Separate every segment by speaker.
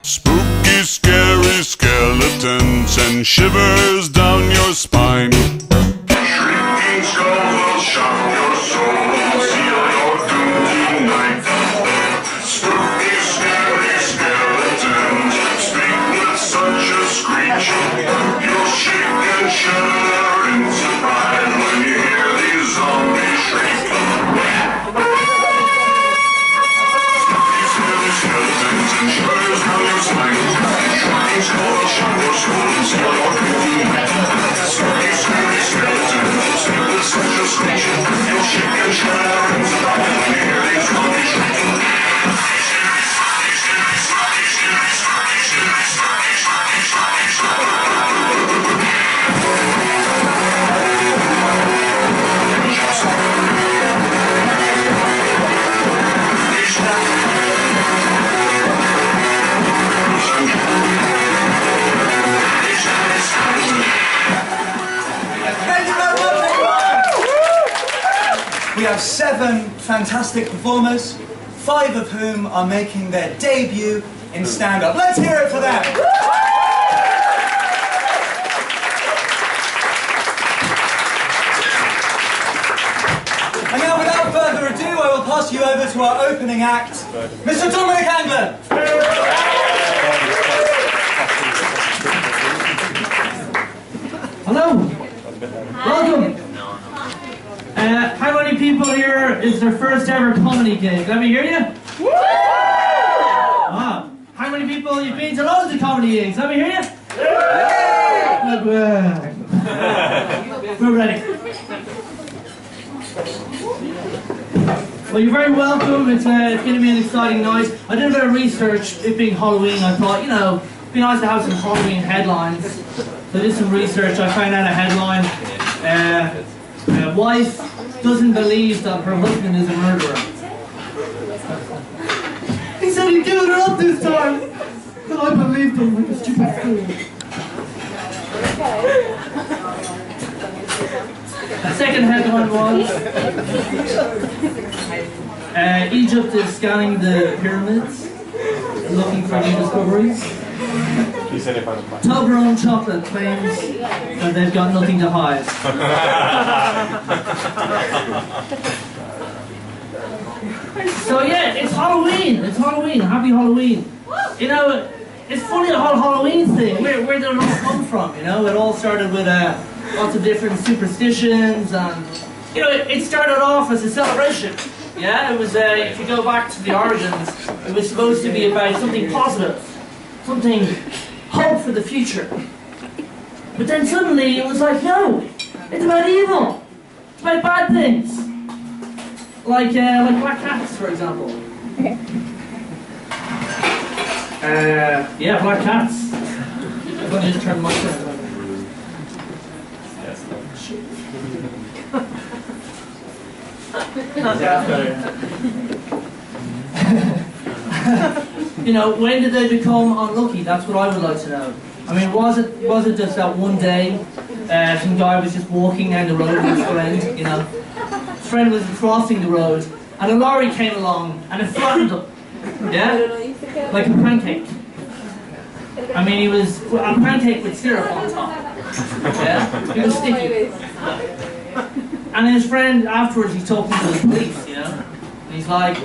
Speaker 1: Spooky, scary skeletons and shivers down your spine. Shrieking skull will shock your soul, seal your doom tonight. Spooky, scary skeletons speak with such a screech. You'll shake and shudder in surprise when you hear these zombies shriek. Spooky, scary skeletons and shivers down your spine. Shrieking skull will shock your soul and seal your doom tonight. Spooky, scary skeletons speak with such a screech. You'll shake and shudder in surprise when you hear these zombies shriek.
Speaker 2: We have 7 fantastic performers, 5 of whom are making their debut in stand-up. Let's hear it for them! And now, without further ado, I will pass you over to our opening act, Mr. Dominic Anglin!
Speaker 3: Hello! Welcome! How many people here is their first ever comedy gig? Let me hear you. Ah, how many people you've been to loads of comedy gigs? Let me hear you. We're ready. Well, you're very welcome. It's going to be an exciting night. I did a bit of research, it being Halloween. I thought, it'd be nice to have some Halloween headlines. So I did some research. I found out a headline. Wife doesn't believe that her husband is a murderer. He said he'd give it up this time. But I believed him like a stupid fool. The second headline was Egypt is scanning the pyramids, looking for new discoveries. Toblerone chocolate claims that they've got nothing to hide. So yeah, it's Halloween. It's Halloween. Happy Halloween. It's funny the whole Halloween thing. Where did it all come from? It all started with lots of different superstitions, and it started off as a celebration. Yeah, it was. If you go back to the origins, it was supposed to be about something positive, something. Hope for the future. But then suddenly it was like, no, it's about evil. It's about bad things. Like black cats, for example. Yeah, black cats. I'm going to just turn the microphone on. When did they become unlucky? That's what I would like to know. I mean, was it just that one day some guy was just walking down the road with his friend, His friend was crossing the road and a lorry came along and it flattened him. Yeah? Like a pancake. I mean, he was a pancake with syrup on top. Yeah? He was sticky. And his friend afterwards, he's talking to the police, And he's like,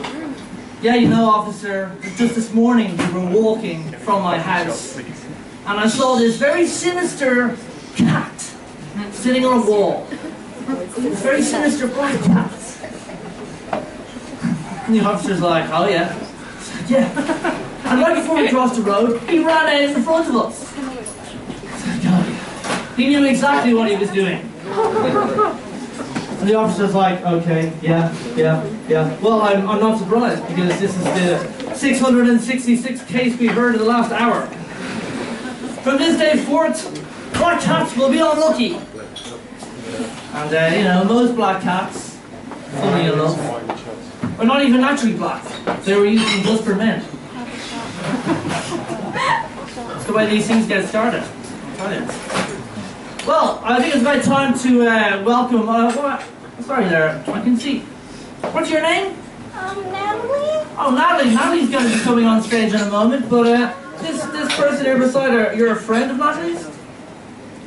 Speaker 3: yeah, officer, just this morning we were walking from my house and I saw this very sinister cat sitting on a wall. This very sinister black cat. And the officer's like, oh yeah. Yeah. And right before we crossed the road, he ran out in front of us. God. He knew exactly what he was doing. And the officer's like, okay, yeah. Well, I'm not surprised, because this is the 666th case we've heard in the last hour. From this day forth, black cats will be unlucky. And, most black cats, funny enough, are not even actually black. They were used just for men. That's the way these things get started. I'll tell you. Well, I think it's about time to welcome... sorry there, I can see. What's your name?
Speaker 4: Natalie.
Speaker 3: Oh, Natalie. Natalie's going to be coming on stage in a moment, but this this person here beside her, you're a friend of Natalie's?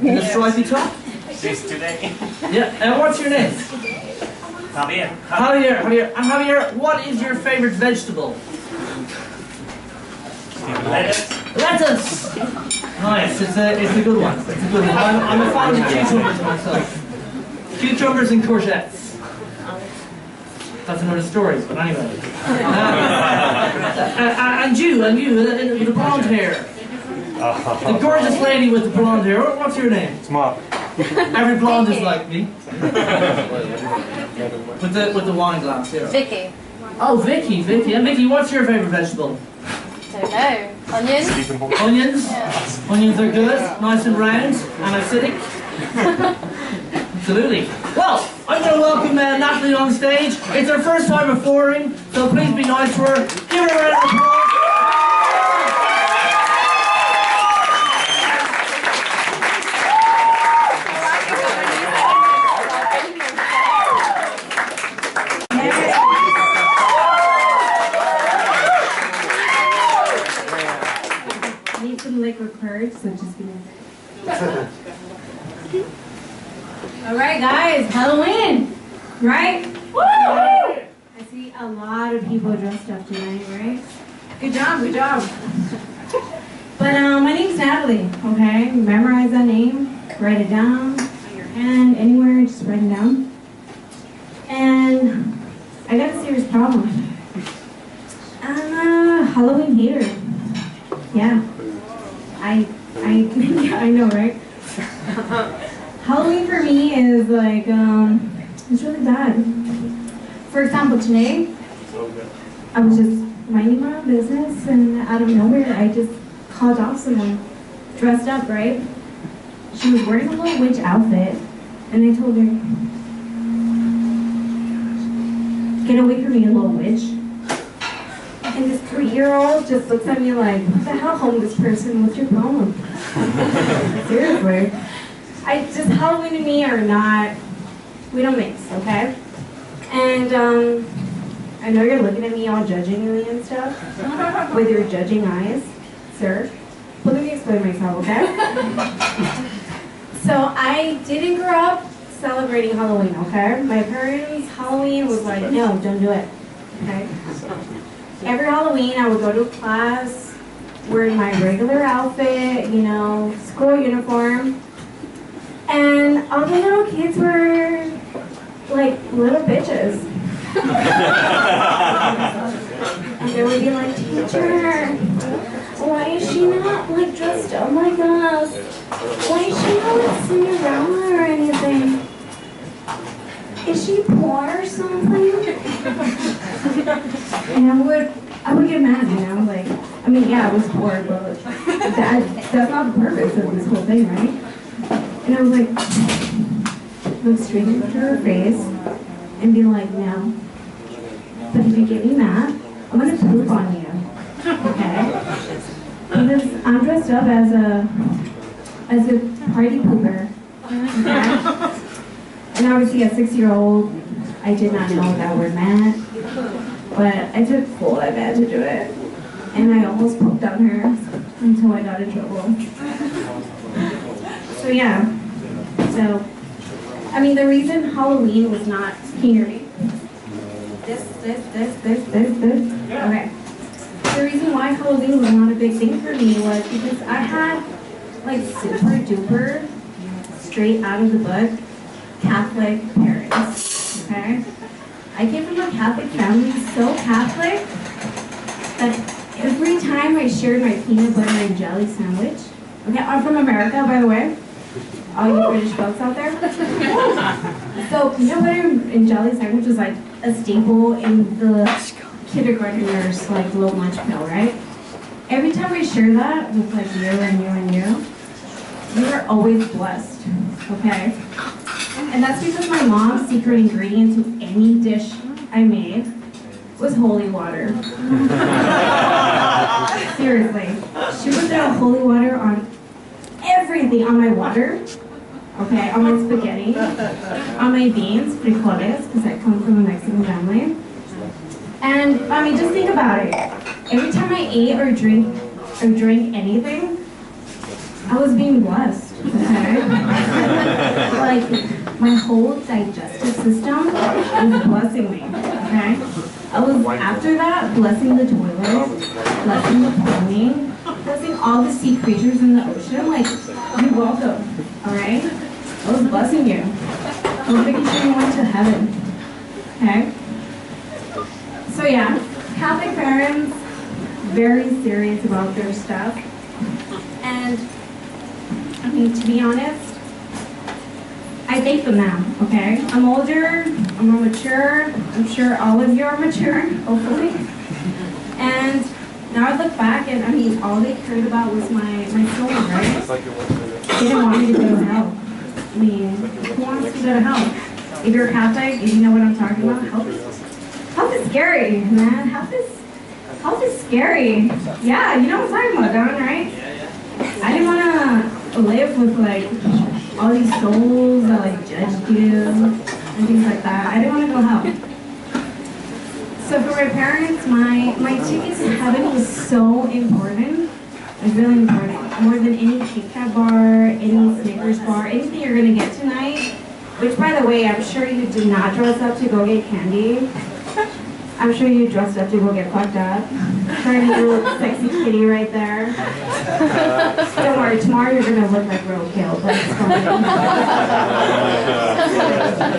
Speaker 3: In the stripy top?
Speaker 4: Since today.
Speaker 3: Yeah, what's your name?
Speaker 4: Javier.
Speaker 3: Javier. And Javier, what is your favorite vegetable?
Speaker 4: Lettuce.
Speaker 3: Lettuce! Nice, it's a good one. It's a good one. I'm a fan of cucumbers myself. Cucumbers and courgettes. That's another story, but anyway. And you, the blonde hair. The gorgeous lady with the blonde hair. What's your name?
Speaker 4: It's Mark.
Speaker 3: Every blonde is like me. With the wine glass, yeah.
Speaker 5: Vicky.
Speaker 3: Oh, Vicky. And Vicky, what's your favourite vegetable?
Speaker 5: Don't know. Onions?
Speaker 3: Onions?
Speaker 5: Yeah.
Speaker 3: Onions are good, nice and round, and acidic. Absolutely. Well, I'm going to welcome Natalie on stage. It's her first time performing, so please be nice to her. Give her a round of applause.
Speaker 6: I need some liquid courage, so just give me a second. Alright guys, Halloween! Right? Woo! I see a lot of people dressed up tonight, right? Good job. But my name's Natalie, okay? Memorize that name, write it down on your hand, anywhere, just write it down. And I got a serious problem. I'm a Halloween hater. Yeah. I know, right? Halloween for me is like, it's really bad. For example, today, I was just minding my own business and out of nowhere, I just called off someone dressed up, right? She was wearing a little witch outfit and I told her, get away from me, you little witch. And this 3-year-old just looks at me like, what the hell, homeless person, what's your problem? Seriously. Halloween and me are not, we don't mix, okay? And I know you're looking at me all judgingly and stuff, with your judging eyes, sir. But let me explain myself, okay? So I didn't grow up celebrating Halloween, okay? My parents' Halloween was like, no, don't do it, okay? Every Halloween I would go to class wearing my regular outfit, you know, school uniform. And all the little kids were like little bitches. And they would be like, teacher, why is she not like dressed up like us? Why is she not like Cinderella or anything? Is she poor or something? And I would get mad, you know, like, I mean, yeah, I was poor, but that's not the purpose of this whole thing, right? And I was like, look straight into her face and be like, no. But if you get me mad, I'm gonna poop on you, okay? Because I'm dressed up as a party pooper, okay? And obviously, a 6-year-old, I did not know what that word meant, but I took full advantage to do it, and I almost pooped on her until I got in trouble. So yeah, I mean, the reason Halloween was not, can you hear me? This. Okay. The reason why Halloween was not a big thing for me was because I had like super duper, straight out of the book, Catholic parents, okay? I came from a Catholic family, so Catholic, that every time I shared my peanut butter and jelly sandwich, okay, I'm from America, by the way, all you British folks out there. So peanut butter and jelly sandwich was like a staple in the kindergartners' like little lunch meal, right? Every time I share that with like you and you were always blessed, okay? And that's because my mom's secret ingredient to any dish I made was holy water. Seriously. She would throw holy water on everything, on my water, okay, on my spaghetti, on my beans, frijoles, because I come from a Mexican family. And, I mean, just think about it. Every time I ate or drink or drink anything, I was being blessed. Okay? Like, my whole digestive system was blessing me. Okay? I was, after that, blessing the toilets, blessing the plumbing, blessing all the sea creatures in the ocean. Like, you're welcome. Alright? I was blessing you. I was making sure you went to heaven. Okay? So yeah, Catholic parents, very serious about their stuff. And, I mean, to be honest, I thank them now, okay? I'm older, I'm more mature, I'm sure all of you are mature, hopefully. And now I look back and, I mean, all they cared about was my soul, right? They didn't want me to go to hell. I mean, who wants to go to hell? If you're a Catholic, if you know what I'm talking about, health is scary, man. Health is scary. Yeah, you know what I'm talking about, Don, right? I didn't want to live with, like, all these souls that, like, judged you and things like that. I didn't want to go hell. So for my parents, my tickets to heaven was so important. It's really important. More than any Kit Kat bar, any Snickers bar, anything you're going to get tonight. Which, by the way, I'm sure you did not dress up to go get candy. I'm sure you dressed up to go get fucked up. Trying to do sexy kitty right there. Don't worry, tomorrow you're going to look like roadkill, but it's fine.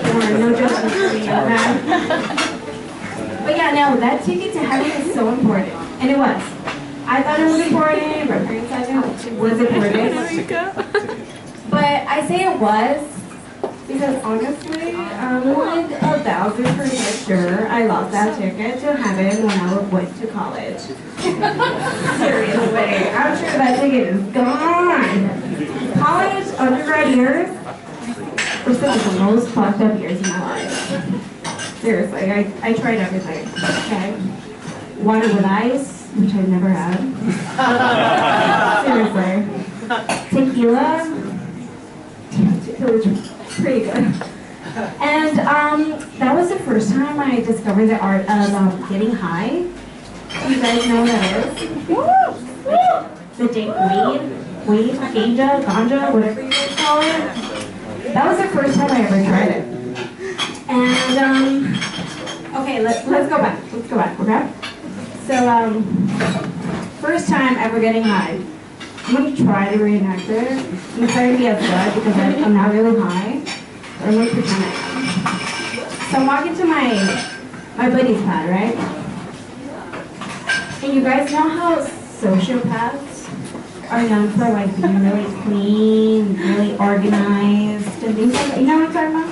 Speaker 6: Don't worry, no judgment for me, okay? But yeah, no, that ticket to heaven is so important. And it was. I thought it was important, my parents thought it was important. But I say it was because honestly, I'm like 1,000% sure I lost that ticket to heaven when I went to college. Seriously, I'm sure that ticket is gone. College, undergrad years were some of the most fucked up years of my life. Seriously, I tried everything, okay? Water with ice, which I've never had. Seriously. Tequila. Tequila was pretty good. And that was the first time I discovered the art of getting high. Do you guys know what that is? The weed, ganja, whatever you guys call it. That was the first time I ever tried it. And, okay, let's go back. Let's go back, okay? So, first time ever getting high. I'm going to try to reenact it. I'm going to try to be as good because I'm not really high. I'm going to pretend I am. So I'm walking to my buddy's pad, right? And you guys know how sociopaths are known for like being really clean, really organized, and things like that. You know what I'm talking about?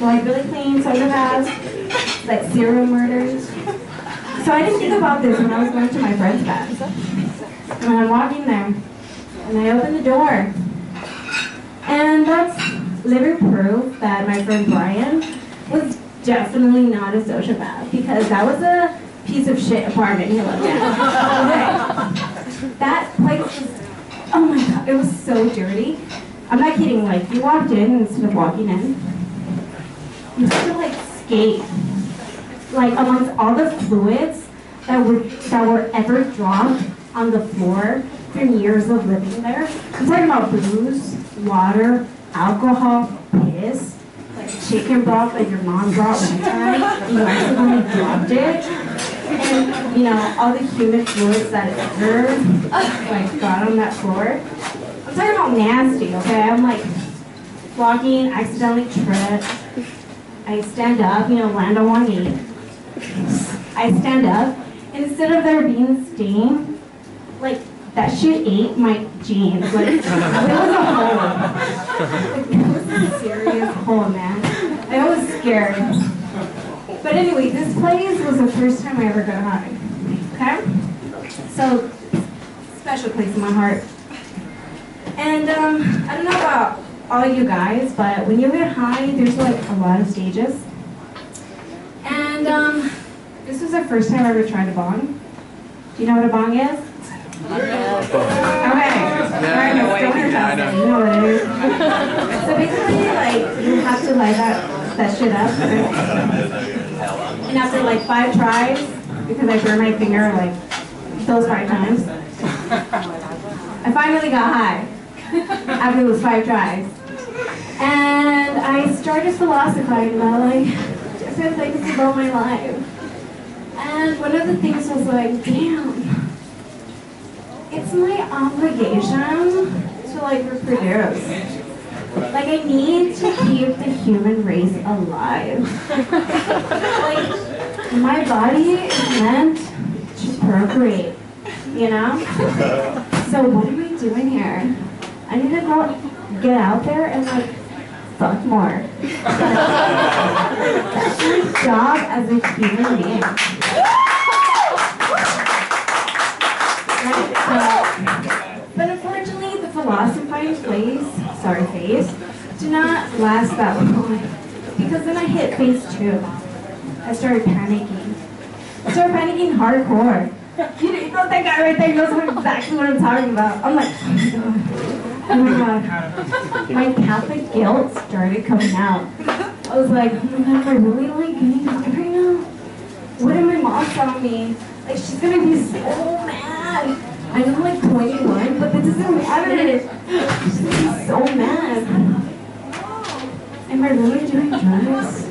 Speaker 6: Like really clean sociopaths, like serial murders. So I didn't think about this when I was going to my friend's pad. And I'm walking there, and I open the door. And that's living proof that my friend Brian was definitely not a sociopath, because that was a piece of shit apartment he lived in. Okay. That place was, oh my god, it was so dirty. I'm not kidding, like, you walked in instead of walking in. You had to, like, skate. Like, amongst all the fluids that were ever dropped on the floor from years of living there. I'm talking about booze, water, alcohol, piss, like chicken broth that your mom brought one time, and you accidentally dropped it, and, you know, all the human fluids that ever, like, got on that floor. I'm talking about nasty, okay? I'm, like, walking, accidentally trip. I stand up, you know, land on one knee. I stand up, and instead of there being steam, like, that shit ate my jeans. Like, it was a hole. Like, it was a serious hole, man. I was scared. But anyway, this place was the first time I ever got high. Okay? So, special place in my heart. And, I don't know about all you guys, but when you get high, there's, like, a lot of stages. And, this was the first time I ever tried a bong. Do you know what a bong is? Okay. Alright, you know what it is. So basically, like, you have to light that shit up. And after like 5 tries, because I burned my finger like those 5 times, I finally got high after those 5 tries. And I started philosophizing about like different things about my life. And one of the things was like, damn, it's my obligation to like reproduce. Like I need to keep the human race alive. Like my body is meant to procreate, you know? So what am I doing here? I need to go get out there and like fuck more. That's my job as a human being. Right? But unfortunately, the philosophizing phase did not last that long. Because then I hit phase 2. I started panicking. I started panicking hardcore. You know, that guy right there knows exactly what I'm talking about. I'm like, oh my god. My Catholic guilt started coming out. I was like, oh my god, am I really like getting high right now? What did my mom tell me? Like, she's gonna be so mad. I know I'm like 21, but that doesn't matter. She's gonna be so mad. Am I really doing drugs?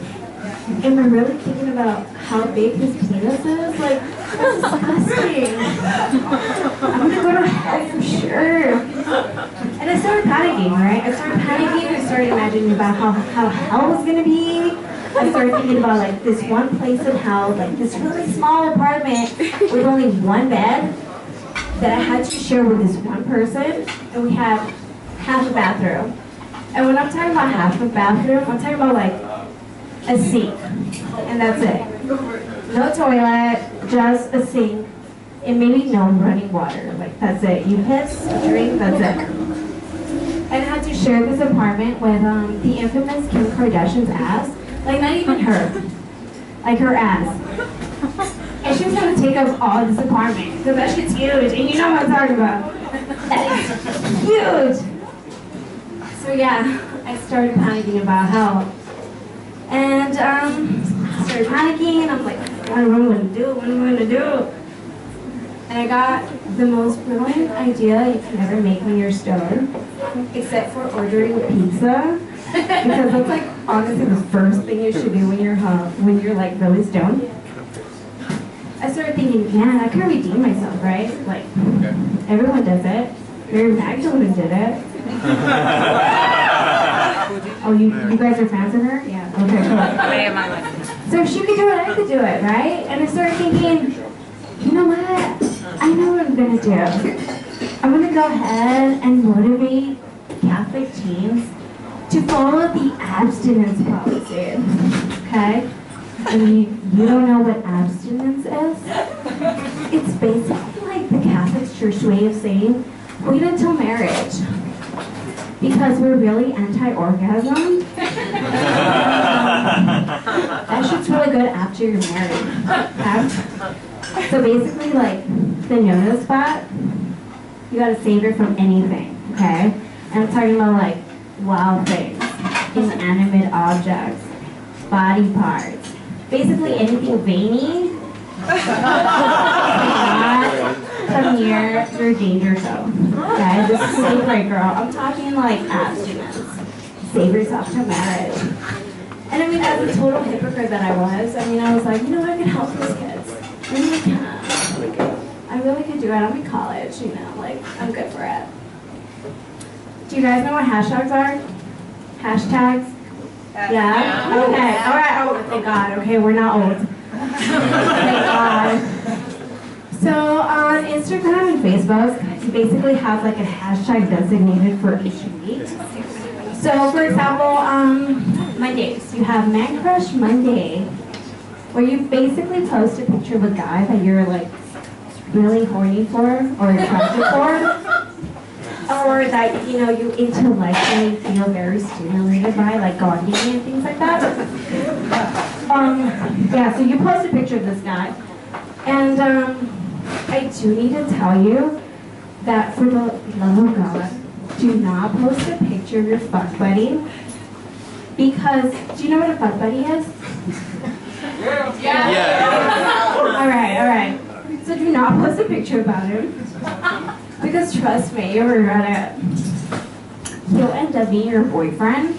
Speaker 6: Am I really thinking about how big his penis is? Like, that's disgusting. I'm gonna go to hell for sure. And I started panicking, right? I started started imagining about how hell was gonna be. I started thinking about like this one place in hell, like this really small apartment with only one bed that I had to share with this one person, and we had half a bathroom. And when I'm talking about half a bathroom, I'm talking about like a sink, and that's it. No toilet, just a sink, and maybe no running water. Like that's it. You piss, drink, that's it. And I had to share this apartment with the infamous Kim Kardashian's ass. Like not even her, like her ass. And she was gonna take up all this apartment because that shit's huge, and you know what I'm talking about. That is huge. So yeah, I started panicking about hell. And started panicking, and I'm like, I don't know what I'm gonna do. And I got the most brilliant idea you can ever make when you're stoned, except for ordering pizza, because that's like honestly the first thing you should do when you're like really stoned. I started thinking, man, I could redeem myself, right? Like, everyone does it. Mary Magdalene did it. Oh, you guys are fans of her? Yeah. Okay, cool. So if she could do it, I could do it, right? And I started thinking, you know what? I know what I'm gonna do. I'm gonna go ahead and motivate Catholic teens to follow the abstinence policy. Okay? I mean, you don't know what abstinence is? It's basically like the Catholic Church way of saying, wait until marriage. Because we're really anti-orgasm. That shit's really good after you're married. Okay? So basically, like, the no-no spot, you gotta save it from anything, okay? And I'm talking about, like, wild things, inanimate objects, body parts, basically anything veiny. Come near your danger zone. Okay, this is safe, right, girl? I'm talking like abstinence. Save yourself to marriage. And I mean, as a total hypocrite that I was like, you know what, I can help these kids. I really can. I really can do it. I'm in college, you know, like, I'm good for it. Do you guys know what hashtags are? Hashtags? Yeah? Okay, alright. Oh, thank God. Okay, we're not old. Thank God. So on Instagram and Facebook, you basically have like a hashtag designated for each week. So for example, Mondays, you have Man Crush Monday, where you basically post a picture of a guy that you're like really horny for or attracted for, or that you know you intellectually feel very stimulated by, like Gandhi and things like that. Yeah, so you post a picture of this guy, and I do need to tell you that for the love of God, do not post a picture of your fuck buddy, because do you know what a fuck buddy is? Yeah. All right. So do not post a picture about him, Because trust me, you'll regret it. He'll end up being your boyfriend,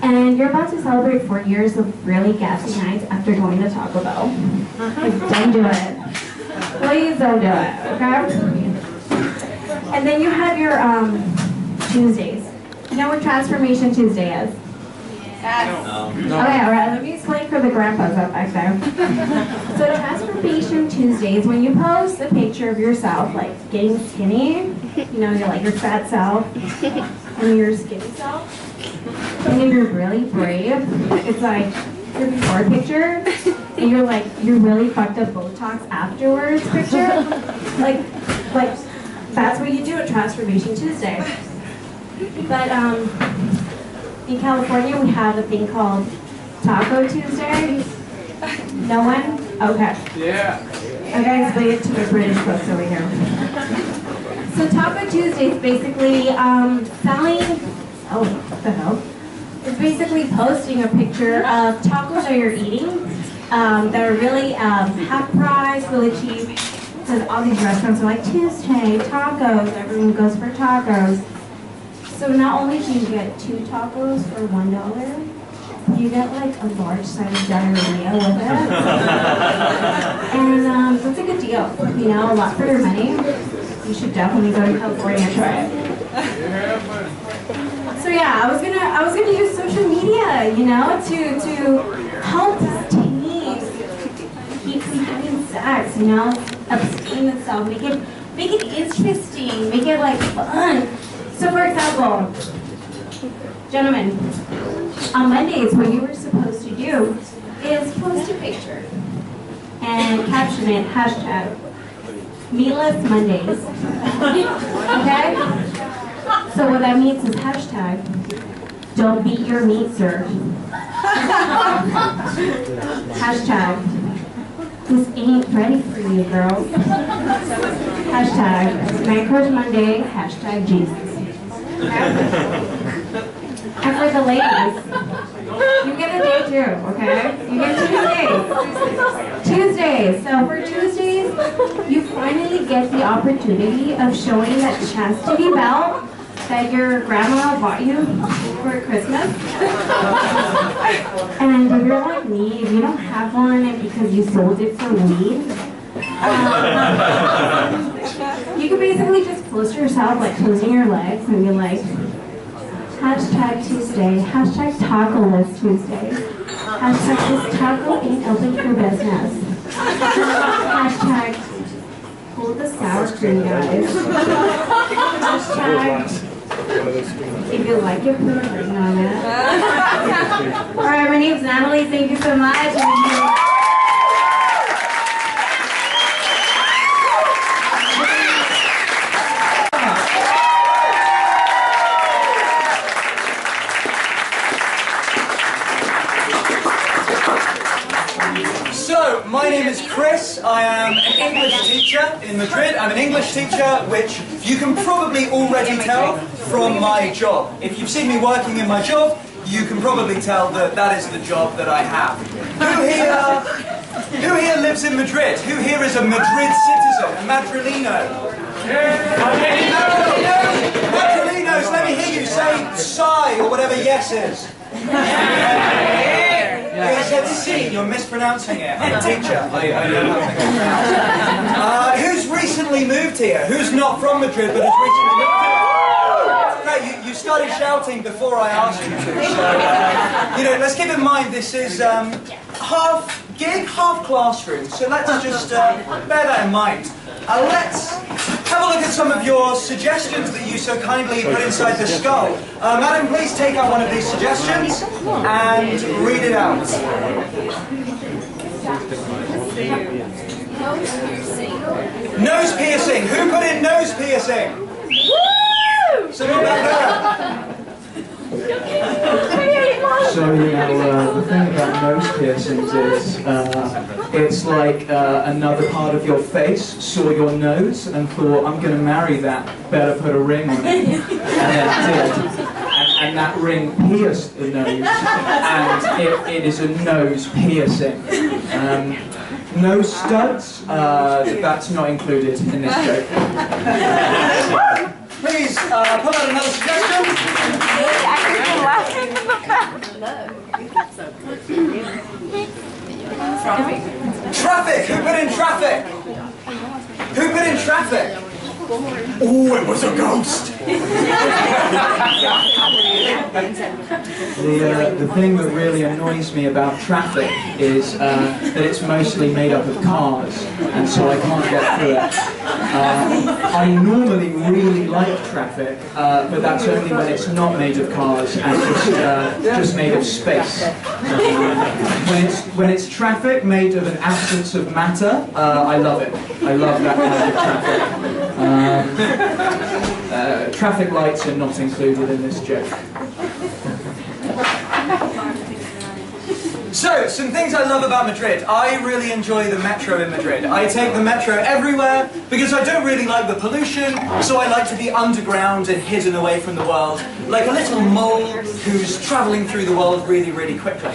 Speaker 6: and you're about to celebrate 4 years of really gassy nights after going to Taco Bell. Like, don't do it. Please don't do it, okay? And then you have your Tuesdays. You know what Transformation Tuesday is? Okay, alright, let me explain for the grandpas up back there. So Transformation Tuesday is when you post a picture of yourself, like getting skinny, you know, you're like your fat self, and your skinny self, and then you're really brave. It's like your before picture, and you're like, you're really fucked up Botox afterwards picture. Like, that's what you do at Transformation Tuesday. But, in California, we have a thing called Taco Tuesday. No one? Okay. Yeah. Okay, explain it to my British folks over here. So Taco Tuesday is basically selling. Oh, what the hell? It's basically posting a picture of tacos that you're eating that are really half price, really cheap. Because all these restaurants are like Tuesday tacos. Everyone goes for tacos. So not only do you get 2 tacos for $1, you get like a large size diarrhea with it. And that's a good deal. You know, a lot for your money. You should definitely go to California and try it. So yeah, I was gonna use social media, you know, to help this teen keep from having sex, you know, abstain itself, make it interesting, make it like fun. So for example, gentlemen, on Mondays what you were supposed to do is post a picture and caption it, hashtag Meatless Mondays. Okay? So what that means is hashtag don't beat your meat, sir. Hashtag this ain't ready for you, girls. Hashtag Man Crush Monday, hashtag Jesus. And for the ladies, you get a day too, okay? You get Tuesdays. Tuesdays. So for Tuesdays, you finally get the opportunity of showing that chastity belt that your grandma bought you for Christmas. And if you're like me, if you don't have one and because you sold it for weed, you can basically just close yourself, like closing your legs and be like, hashtag Tuesday, hashtag Taco-less Tuesday, hashtag this taco ain't open for business, hashtag hold the sour cream, guys, hashtag if you like it, put a ring on it. Alright, my name's Natalie, thank you so much.
Speaker 2: My name is Chris. I am an English teacher in Madrid. I'm an English teacher, which you can probably already tell from my job. If you've seen me working in my job, you can probably tell that that is the job that I have. Who here lives in Madrid? Who here is a Madrid citizen, a Madrileno? Madrilenos, let me hear you say sigh or whatever yes is. You said C, you're mispronouncing it. I'm a teacher. I know how to pronounce. Who's recently moved here? Who's not from Madrid but has recently moved here? Okay, you started shouting before I asked you to. So, you know, let's keep in mind this is half gig, half classroom. So let's just bear that in mind. Let's have a look at some of your suggestions that you so kindly put inside the skull. Madam, please take out one of these suggestions and read it out. Nose piercing. Who put in nose piercing? Woo! Someone back there.
Speaker 7: So, you know, the thing about nose piercings is it's like another part of your face saw your nose and thought, I'm going to marry that, better put a ring on it. And then did. And that ring pierced the nose, and it is a nose piercing. No studs, that's not included in this joke.
Speaker 2: Please, pull out another suggestion. Traffic! Who put in traffic? Who put in traffic? Oh, it was a ghost!
Speaker 7: The thing that really annoys me about traffic is that it's mostly made up of cars, and so I can't get through it. I normally really like traffic, but that's only when it's not made of cars and just made of space. When it's traffic made of an absence of matter, I love it. I love that kind of traffic. Traffic lights are not included in this joke.
Speaker 2: So, some things I love about Madrid. I really enjoy the metro in Madrid. I take the metro everywhere because I don't really like the pollution, so I like to be underground and hidden away from the world, like a little mole who's travelling through the world really, really quickly.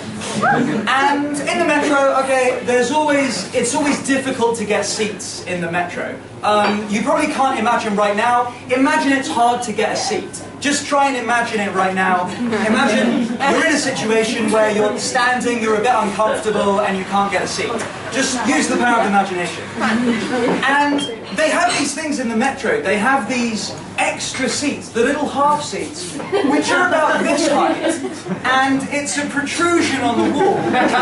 Speaker 2: And in the metro, okay, it's always difficult to get seats in the metro. You probably can't imagine right now. Imagine it's hard to get a seat. Just try and imagine it right now. Imagine you're in a situation where you're standing, you're a bit uncomfortable, and you can't get a seat. Just use the power of imagination. And they have these things in the metro. They have these extra seats, the little half seats, which are about this height, and it's a protrusion on the wall. You're meant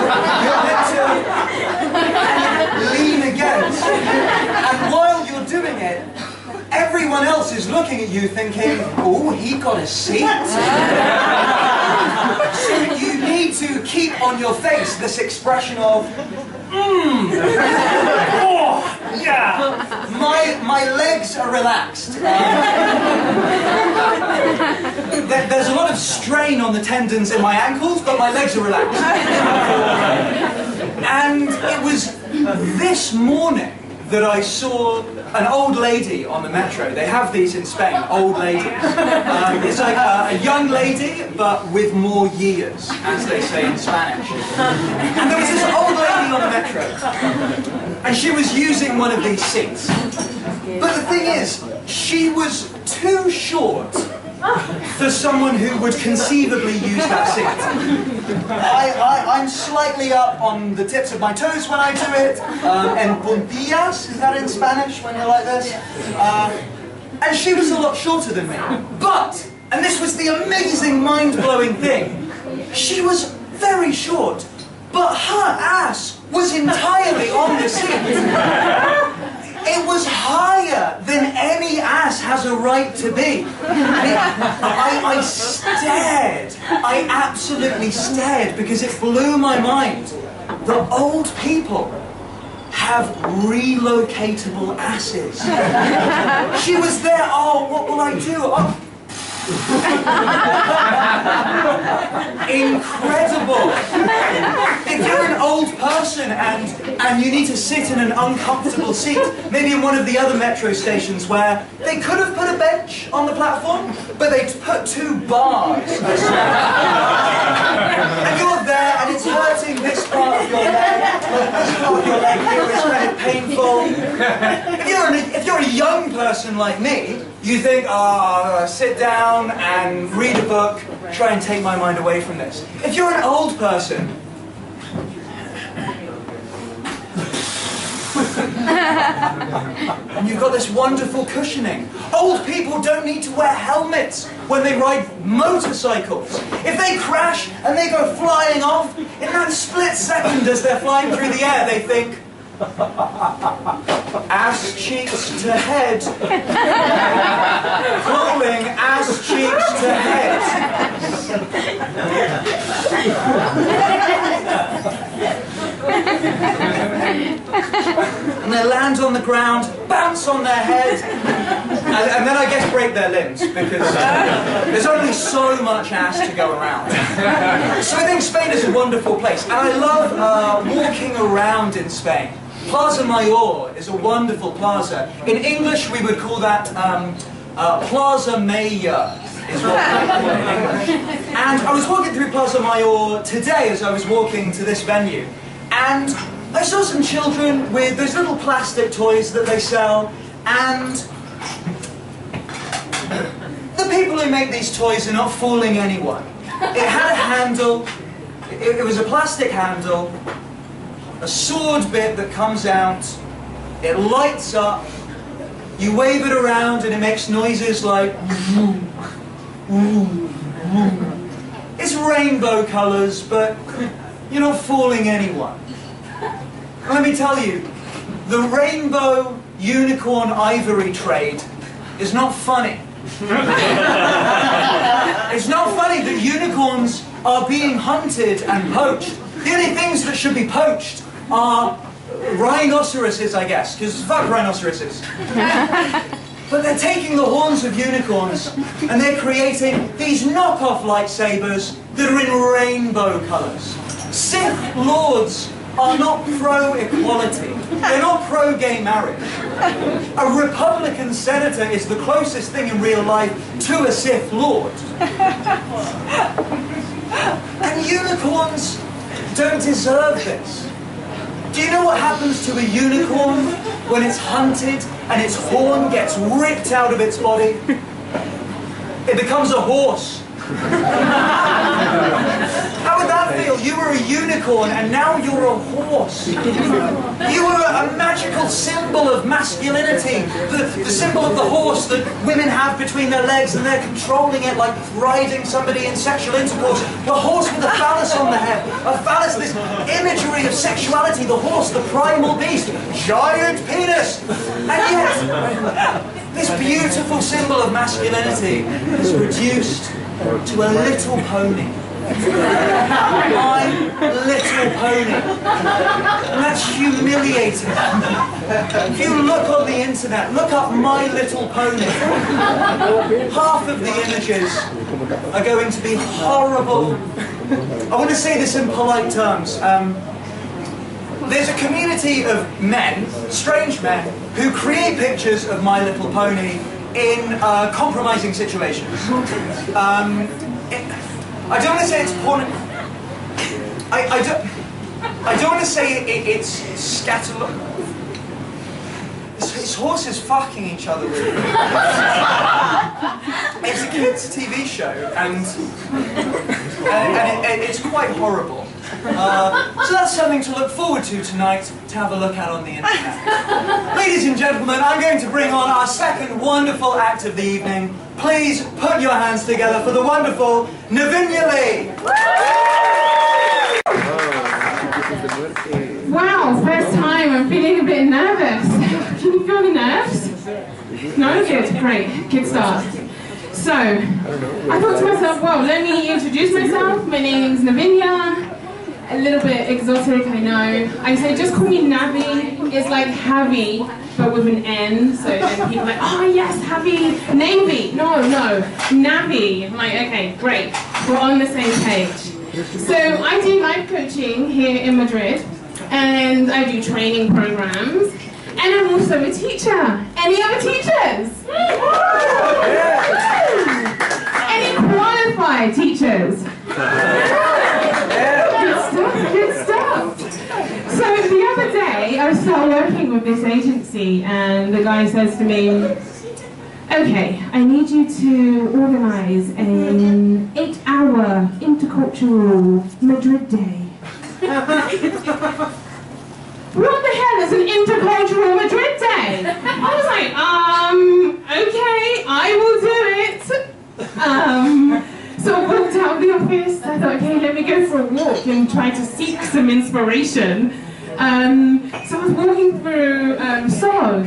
Speaker 2: to lean against. And while you're doing it, everyone else is looking at you thinking, oh, he got a seat. So you need to keep on your face this expression of, oh, yeah, my legs are relaxed. There's a lot of strain on the tendons in my ankles, but my legs are relaxed. And it was this morning that I saw an old lady on the metro. They have these in Spain, old ladies. It's like a young lady, but with more years, as they say in Spanish. And there was this old lady on the metro, and she was using one of these seats. But the thing is, she was too short for someone who would conceivably use that seat. I'm slightly up on the tips of my toes when I do it. En puntillas, is that in Spanish when you're like this? And she was a lot shorter than me. But, and this was the amazing mind-blowing thing, she was very short, but her ass was entirely on the seat. It was higher than any ass has a right to be. I stared. I absolutely stared because it blew my mind. The old people have relocatable asses. She was there, oh, what will I do? Oh. Incredible! If you're an old person and you need to sit in an uncomfortable seat, maybe in one of the other metro stations where they could have put a bench on the platform, but they put 2 bars. And you're there and it's hurting this part of your leg. This part of your leg here is kind of painful. If you're a young person like me, you think, sit down and read a book, try and take my mind away from this. If you're an old person, and you've got this wonderful cushioning. Old people don't need to wear helmets when they ride motorcycles. If they crash and they go flying off, in that split second as they're flying through the air, they think, ass cheeks to head. Crawling ass cheeks to head. And they land on the ground, bounce on their head, and then I guess break their limbs because there's only so much ass to go around. So I think Spain is a wonderful place, and I love walking around in Spain. Plaza Mayor is a wonderful plaza. In English, we would call that Plaza Mayor, is what we call it in English. And I was walking through Plaza Mayor today as I was walking to this venue, and I saw some children with those little plastic toys that they sell, and the people who make these toys are not fooling anyone. It had a handle, it was a plastic handle, a sword bit that comes out, it lights up, you wave it around and it makes noises like it's rainbow colours, but you're not fooling anyone. Let me tell you, the rainbow unicorn ivory trade is not funny. It's not funny that unicorns are being hunted and poached. The only things that should be poached are rhinoceroses, I guess, because fuck rhinoceroses. But they're taking the horns of unicorns and they're creating these knockoff lightsabers that are in rainbow colours. Sith Lords are not pro-equality. They're not pro-gay marriage. A Republican senator is the closest thing in real life to a Sith Lord. And unicorns don't deserve this. Do you know what happens to a unicorn when it's hunted and its horn gets ripped out of its body? It becomes a horse. How would that feel? You were a unicorn and now you're a horse. You were a magical symbol of masculinity. The symbol of the horse that women have between their legs and they're controlling it like riding somebody in sexual intercourse. The horse with a phallus on the head. A phallus, this imagery of sexuality. The horse, the primal beast. Giant penis. And yet, this beautiful symbol of masculinity is reduced to a little pony. My Little Pony. And that's humiliating. If you look on the internet, look up My Little Pony. Half of the images are going to be horrible. I want to say this in polite terms. There's a community of men, strange men, who create pictures of My Little Pony in compromising situations. I don't want to say it's porn. I don't want to say it's scatterload. His horses fucking each other with it. It's a kids' TV show, and it's quite horrible. So that's something to look forward to tonight, to have a look at on the internet. Ladies and gentlemen, I'm going to bring on our second wonderful act of the evening. Please put your hands together for the wonderful Navinia Lee.
Speaker 8: Wow, first time, I'm feeling a bit nervous. Can you feel the nerves? No? Good, great, good start. So, I thought to myself, well, let me introduce myself. My name's Navinia. A little bit exotic, I know. I say just call me Navi. It's like Javi, but with an N. So then people are like, oh yes, Javi, Navy. No, Navi. I'm like, okay, great. We're on the same page. So I do life coaching here in Madrid, and I do training programs, and I'm also a teacher. Any other teachers? Any qualified teachers? Good stuff. So the other day, I started working with this agency, and the guy says to me, okay, I need you to organise an 8-hour intercultural Madrid day. What the hell is an intercultural Madrid day? I was like, okay, I will do it. So I walked out of the office. I thought, okay, let me go for a walk and try to seek some inspiration. So I was walking through Sog. I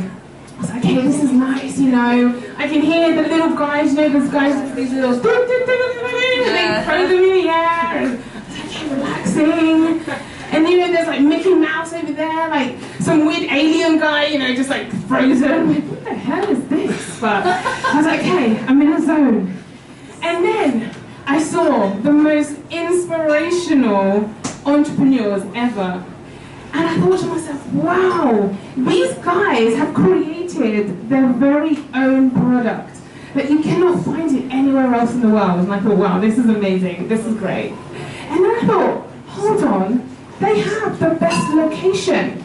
Speaker 8: was like, okay, this is nice, you know. I can hear the little guys, you know, those guys with these little they throw them in the air. And I was like, okay, relaxing. And you know, there's like Mickey Mouse over there, like some weird alien guy, you know, just like frozen. Like, what the hell is this? But I was like, okay, I'm in a zone. And then I saw the most inspirational entrepreneurs ever. And I thought to myself, wow, these guys have created their very own product that you cannot find it anywhere else in the world. And I thought, wow, this is amazing, this is great. And then I thought, hold on, they have the best location.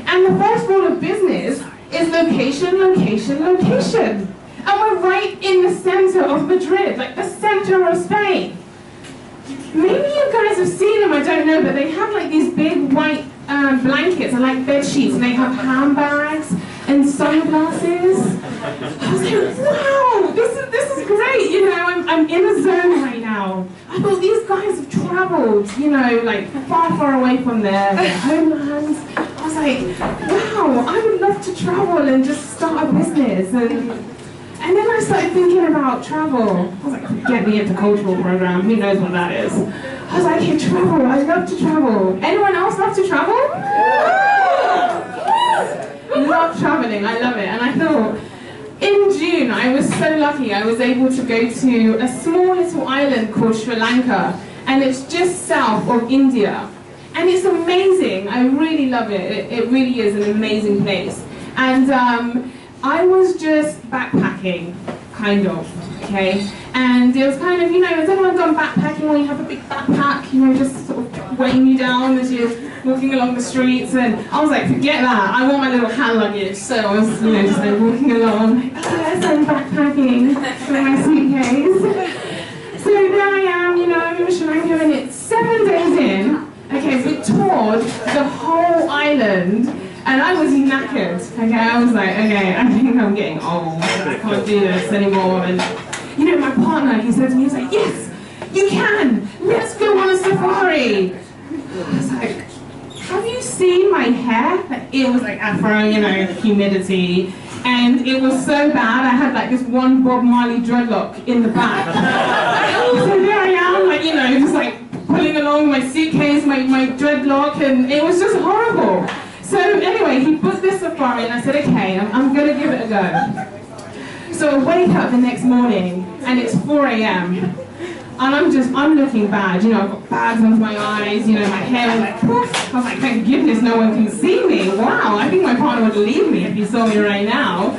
Speaker 8: And the first rule of business is location, location, location. And we're right in the center of Madrid, like the center of Spain. Maybe you guys have seen them, I don't know, but they have like these big white blankets and like bed sheets, and they have handbags and sunglasses. I was like, wow, this is great, you know, I'm in a zone right now. I thought these guys have traveled, you know, like far, far away from their homelands. I was like, wow, I would love to travel and just start a business. And then I started thinking about travel. I was like, get me into cultural program, who knows what that is. I was like, hey, travel, I love to travel. Anyone else love to travel? Love traveling, I love it. And I thought, in June, I was so lucky, I was able to go to a small little island called Sri Lanka. And it's just south of India. And it's amazing, I really love it. It really is an amazing place. And I was just backpacking, kind of, okay? And it was kind of, you know, has anyone done backpacking where you have a big backpack, you know, just sort of weighing you down as you're walking along the streets? And I was like, forget that, I want my little hand luggage. So I was, you know, just like walking along, like, oh yes, I'm backpacking with my suitcase. So there I am, you know, in Sri Lanka, and it's 7 days in. Okay, we toured the whole island. And I was knackered, okay, I was like, okay, I think I'm getting old, I can't do this anymore. And you know, my partner, he said to me, he was like, yes, you can, let's go on a safari. I was like, have you seen my hair? It was like afro, you know, humidity, and it was so bad, I had like this one Bob Marley dreadlock in the back. So there I am, like, you know, just like pulling along my suitcase, my dreadlock, and it was just horrible. So anyway, he booked this safari and I said, okay, I'm going to give it a go. So I wake up the next morning and it's 4 a.m. and I'm looking bad, you know, I've got bags under my eyes, you know, my hair was like, poof. I was like, thank goodness no one can see me. Wow, I think my partner would leave me if he saw me right now.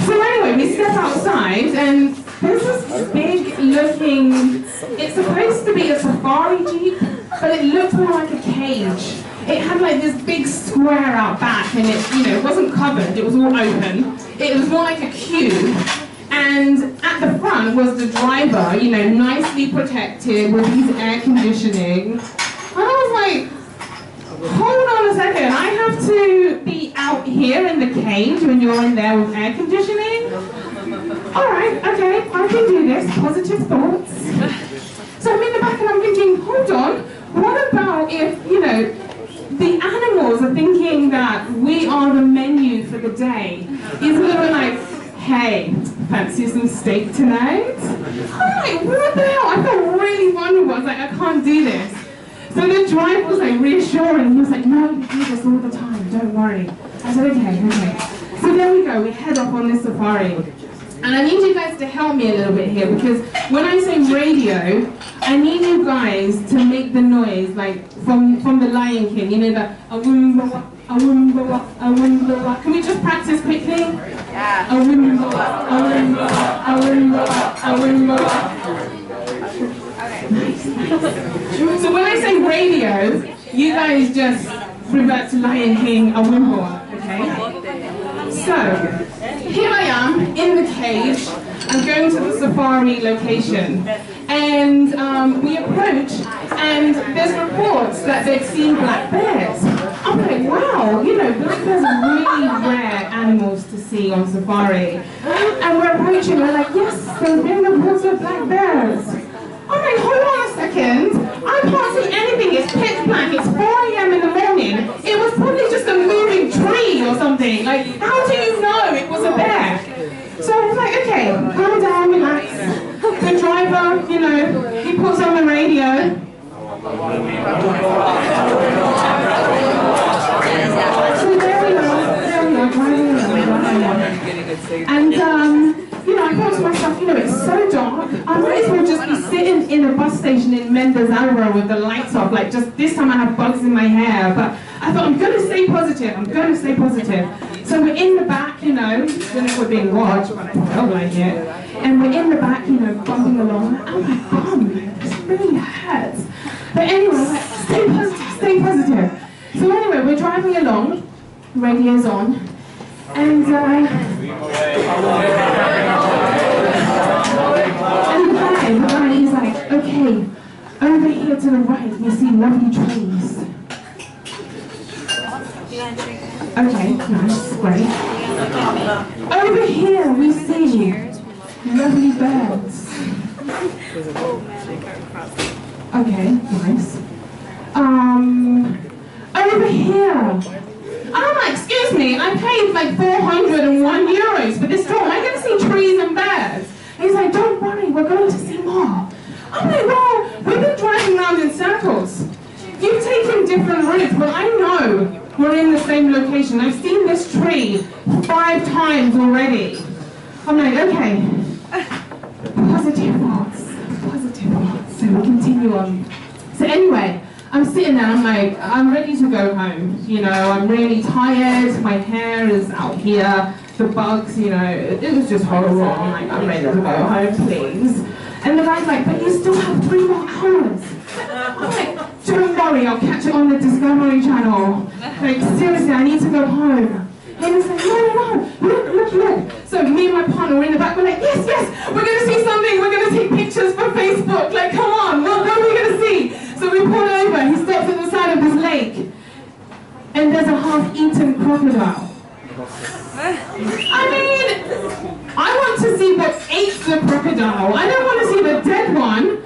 Speaker 8: So anyway, we step outside and there's this big looking, it's supposed to be a safari jeep, but it looked more like a cage. It had like this big square out back, and it, you know, it wasn't covered, it was all open. It was more like a cube. And at the front was the driver, you know, nicely protected with his air conditioning. And I was like, hold on a second, I have to be out here in the cage when you're in there with air conditioning? Alright, okay, I can do this, positive thoughts. So I'm in the back and I'm thinking, hold on, what about if, you know, the animals are thinking that we are the menu for the day. He's a little like, hey, fancy some steak tonight? I'm like, what the hell? I felt really vulnerable. I was like, I can't do this. So the driver was like reassuring. He was like, no, we do this all the time, don't worry. I said, okay. So there we go, we head off on this safari. And I need you guys to help me a little bit here, because when I say radio, I need you guys to make the noise like from the Lion King, you know, that awumbawa, awumbawa, awumbawa. Can we just practice quickly? Yeah. Awumbawa, awumbawa, awumbawa, awumbawa. Okay. Nice. So when I say radio, you guys just revert to Lion King, awumbawa, okay? So, here I am in the cage. I'm going to the safari location, and we approach, and there's reports that they've seen black bears. I'm like, wow, you know, black bears are really rare animals to see on safari. And we're approaching, we're like, yes, there's been reports of black bears. I'm like, hold on a second, I can't see anything, it's pitch black, it's 4 a.m. in the morning. It was probably just a moving tree or something. Like, how do you know it was a bear? So I was like, okay, calm down, relax. The driver, you know, he puts on the radio. So there we go, driving along. And, you know, I thought to myself, you know, it's so dark, I might as well just be sitting in a bus station in Mendes Alvaro with the lights off, like just this time I have bugs in my hair, but I thought I'm going to stay positive, So we're in the back, you know, I don't know if we're being watched, but I felt like it, and we're in the back, you know, bumping along, and my bum, like, this really hurts. But anyway, like, stay positive, stay positive. So anyway, we're driving along, radio's on, and the guy is like, okay, over here to the right, we see lovely trees. Okay, nice, great. Over here we see lovely birds. Okay, nice. Over here. Excuse me, I paid like 401 euros for this tour. Am I going to see trees and birds? And he's like, don't worry, we're going to see more. I'm like, well, we've been driving around in circles. You've taken different routes, but I know we're in the same location. I've seen this tree 5 times already. I'm like, okay. Positive thoughts. So we continue on. So anyway, I'm sitting there, I'm like, I'm ready to go home. You know, I'm really tired, my hair is out here, the bugs, you know, it was just horrible. I'm like, I'm ready to go home, please. And the guy's like, but you still have 3 more hours. I'm like, don't worry, I'll catch it on the Discovery Channel. Like, seriously, I need to go home. And he's like, no, look. So me and my partner were in the back, we're like, yes, we're going to see something, we're going to take pictures for Facebook. Like, come on, what are we going to see? So we pull over, he stops at the side of this lake, and there's a half-eaten crocodile. I mean, I want to see what ate the crocodile. I don't want to see the dead one.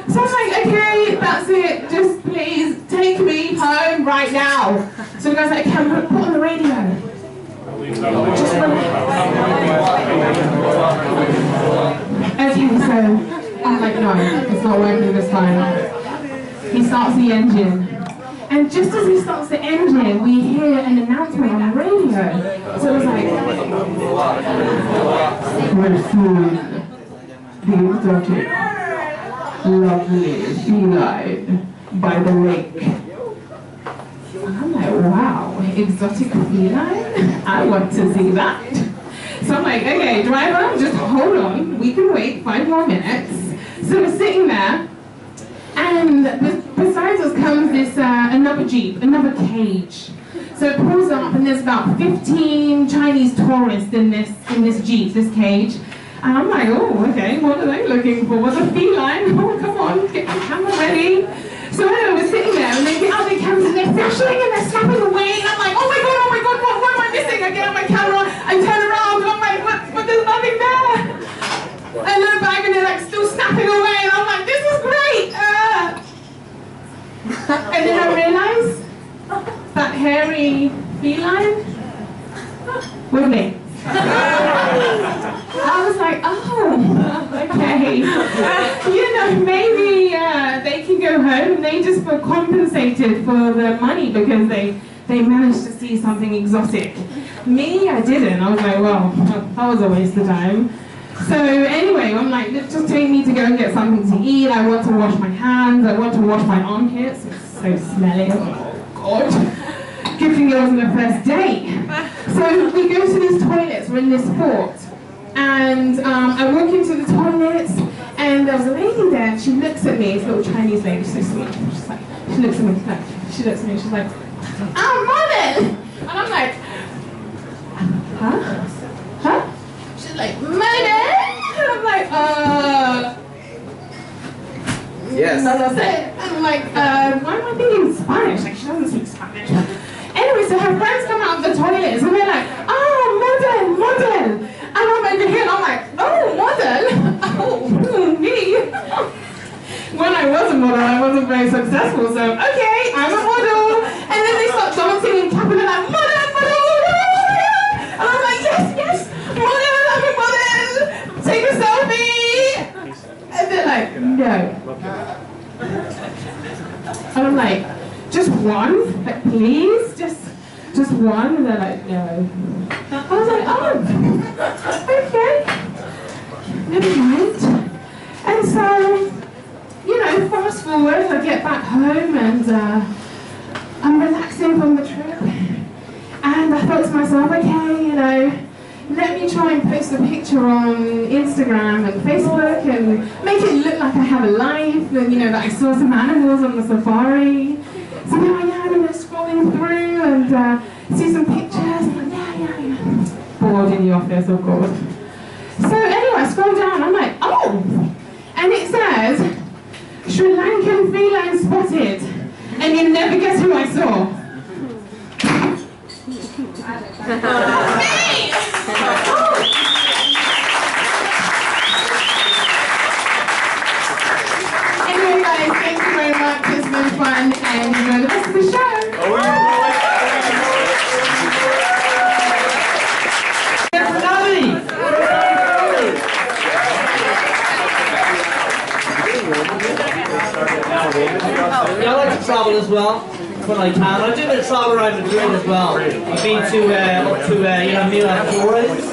Speaker 8: So I'm like, okay, that's it. Just please take me home right now. So the guy's like, okay, I'm going to put on the radio. Just okay, so I'm like, no, it's not working this time. He starts the engine. And just as he starts the engine, we hear an announcement on the radio. So it's like, we're soon the exotic, lovely feline by the lake. And I'm like, wow, exotic feline? I want to see that. So I'm like, okay, driver, just hold on. We can wait 5 more minutes. So we're sitting there. And besides us comes this another jeep, another cage. So it pulls up, and there's about 15 Chinese tourists in this jeep, this cage. And I'm like, oh, okay, what are they looking for? What's a feline? Oh, come on, get the camera ready. So anyway, we're sitting there, and they get out their cameras, and they're flashing, and they're snapping away. And I'm like, oh my god, what am I missing? I get out my camera, I turn around, and I'm like, but there's nothing there. I look back, and they're like still snapping away, and I'm like, this is great. And then I realized that hairy feline with me. I was like, oh, okay. You know, maybe they can go home and they just feel compensated for the money because they managed to see something exotic. Me, I didn't. I was like, well, that was a waste of time. So anyway, I'm like, just take me to go and get something to eat. I want to wash my hands. I want to wash my armpits. It's so smelly. Oh, God. Good thing it wasn't the first date. So we go to these toilets. We're in this fort. And I walk into the toilets, and there was a lady there. And she looks at me. This little Chinese lady, so sweet. She's like, she looks at me. Like, she looks at me. She's like, "I'm model." And I'm like, huh? She's like, model? And I'm like, yes. And I'm like, why am I thinking Spanish? Like, she doesn't speak Spanish. Anyway, so her friends come out of the toilets, and they're like, oh, model. And I'm over here, and I'm like, oh, model? Oh, me? When I was a model, I wasn't very successful, so, okay, I'm a model. And then they start dancing and clapping, and like, model. And I'm like, yes, model, I'm a model. Take a selfie. And they're like, no. And I'm like, just one? Like, please? Just one? And they're like, no. I was like, oh, okay. Never mind. And so, you know, fast forward, I get back home and I'm relaxing from the trip. And I thought to myself, okay, you know, let me try and post a picture on Instagram and Facebook and make it look like I have a life and, you know, that I saw some animals on the safari. So there I am, scrolling through and see some pictures. I'm like, yeah. Bored in the office, of course. So anyway, I scroll down, I'm like, oh! And it says, Sri Lankan feline spotted. And you never guess who I saw. Anyway guys, thank you very much, it's been fun and enjoy the rest of the show.
Speaker 3: Yeah, I like to travel as well when I can. I do a bit of travel around Madrid as well. I've been to Milan Flores. It's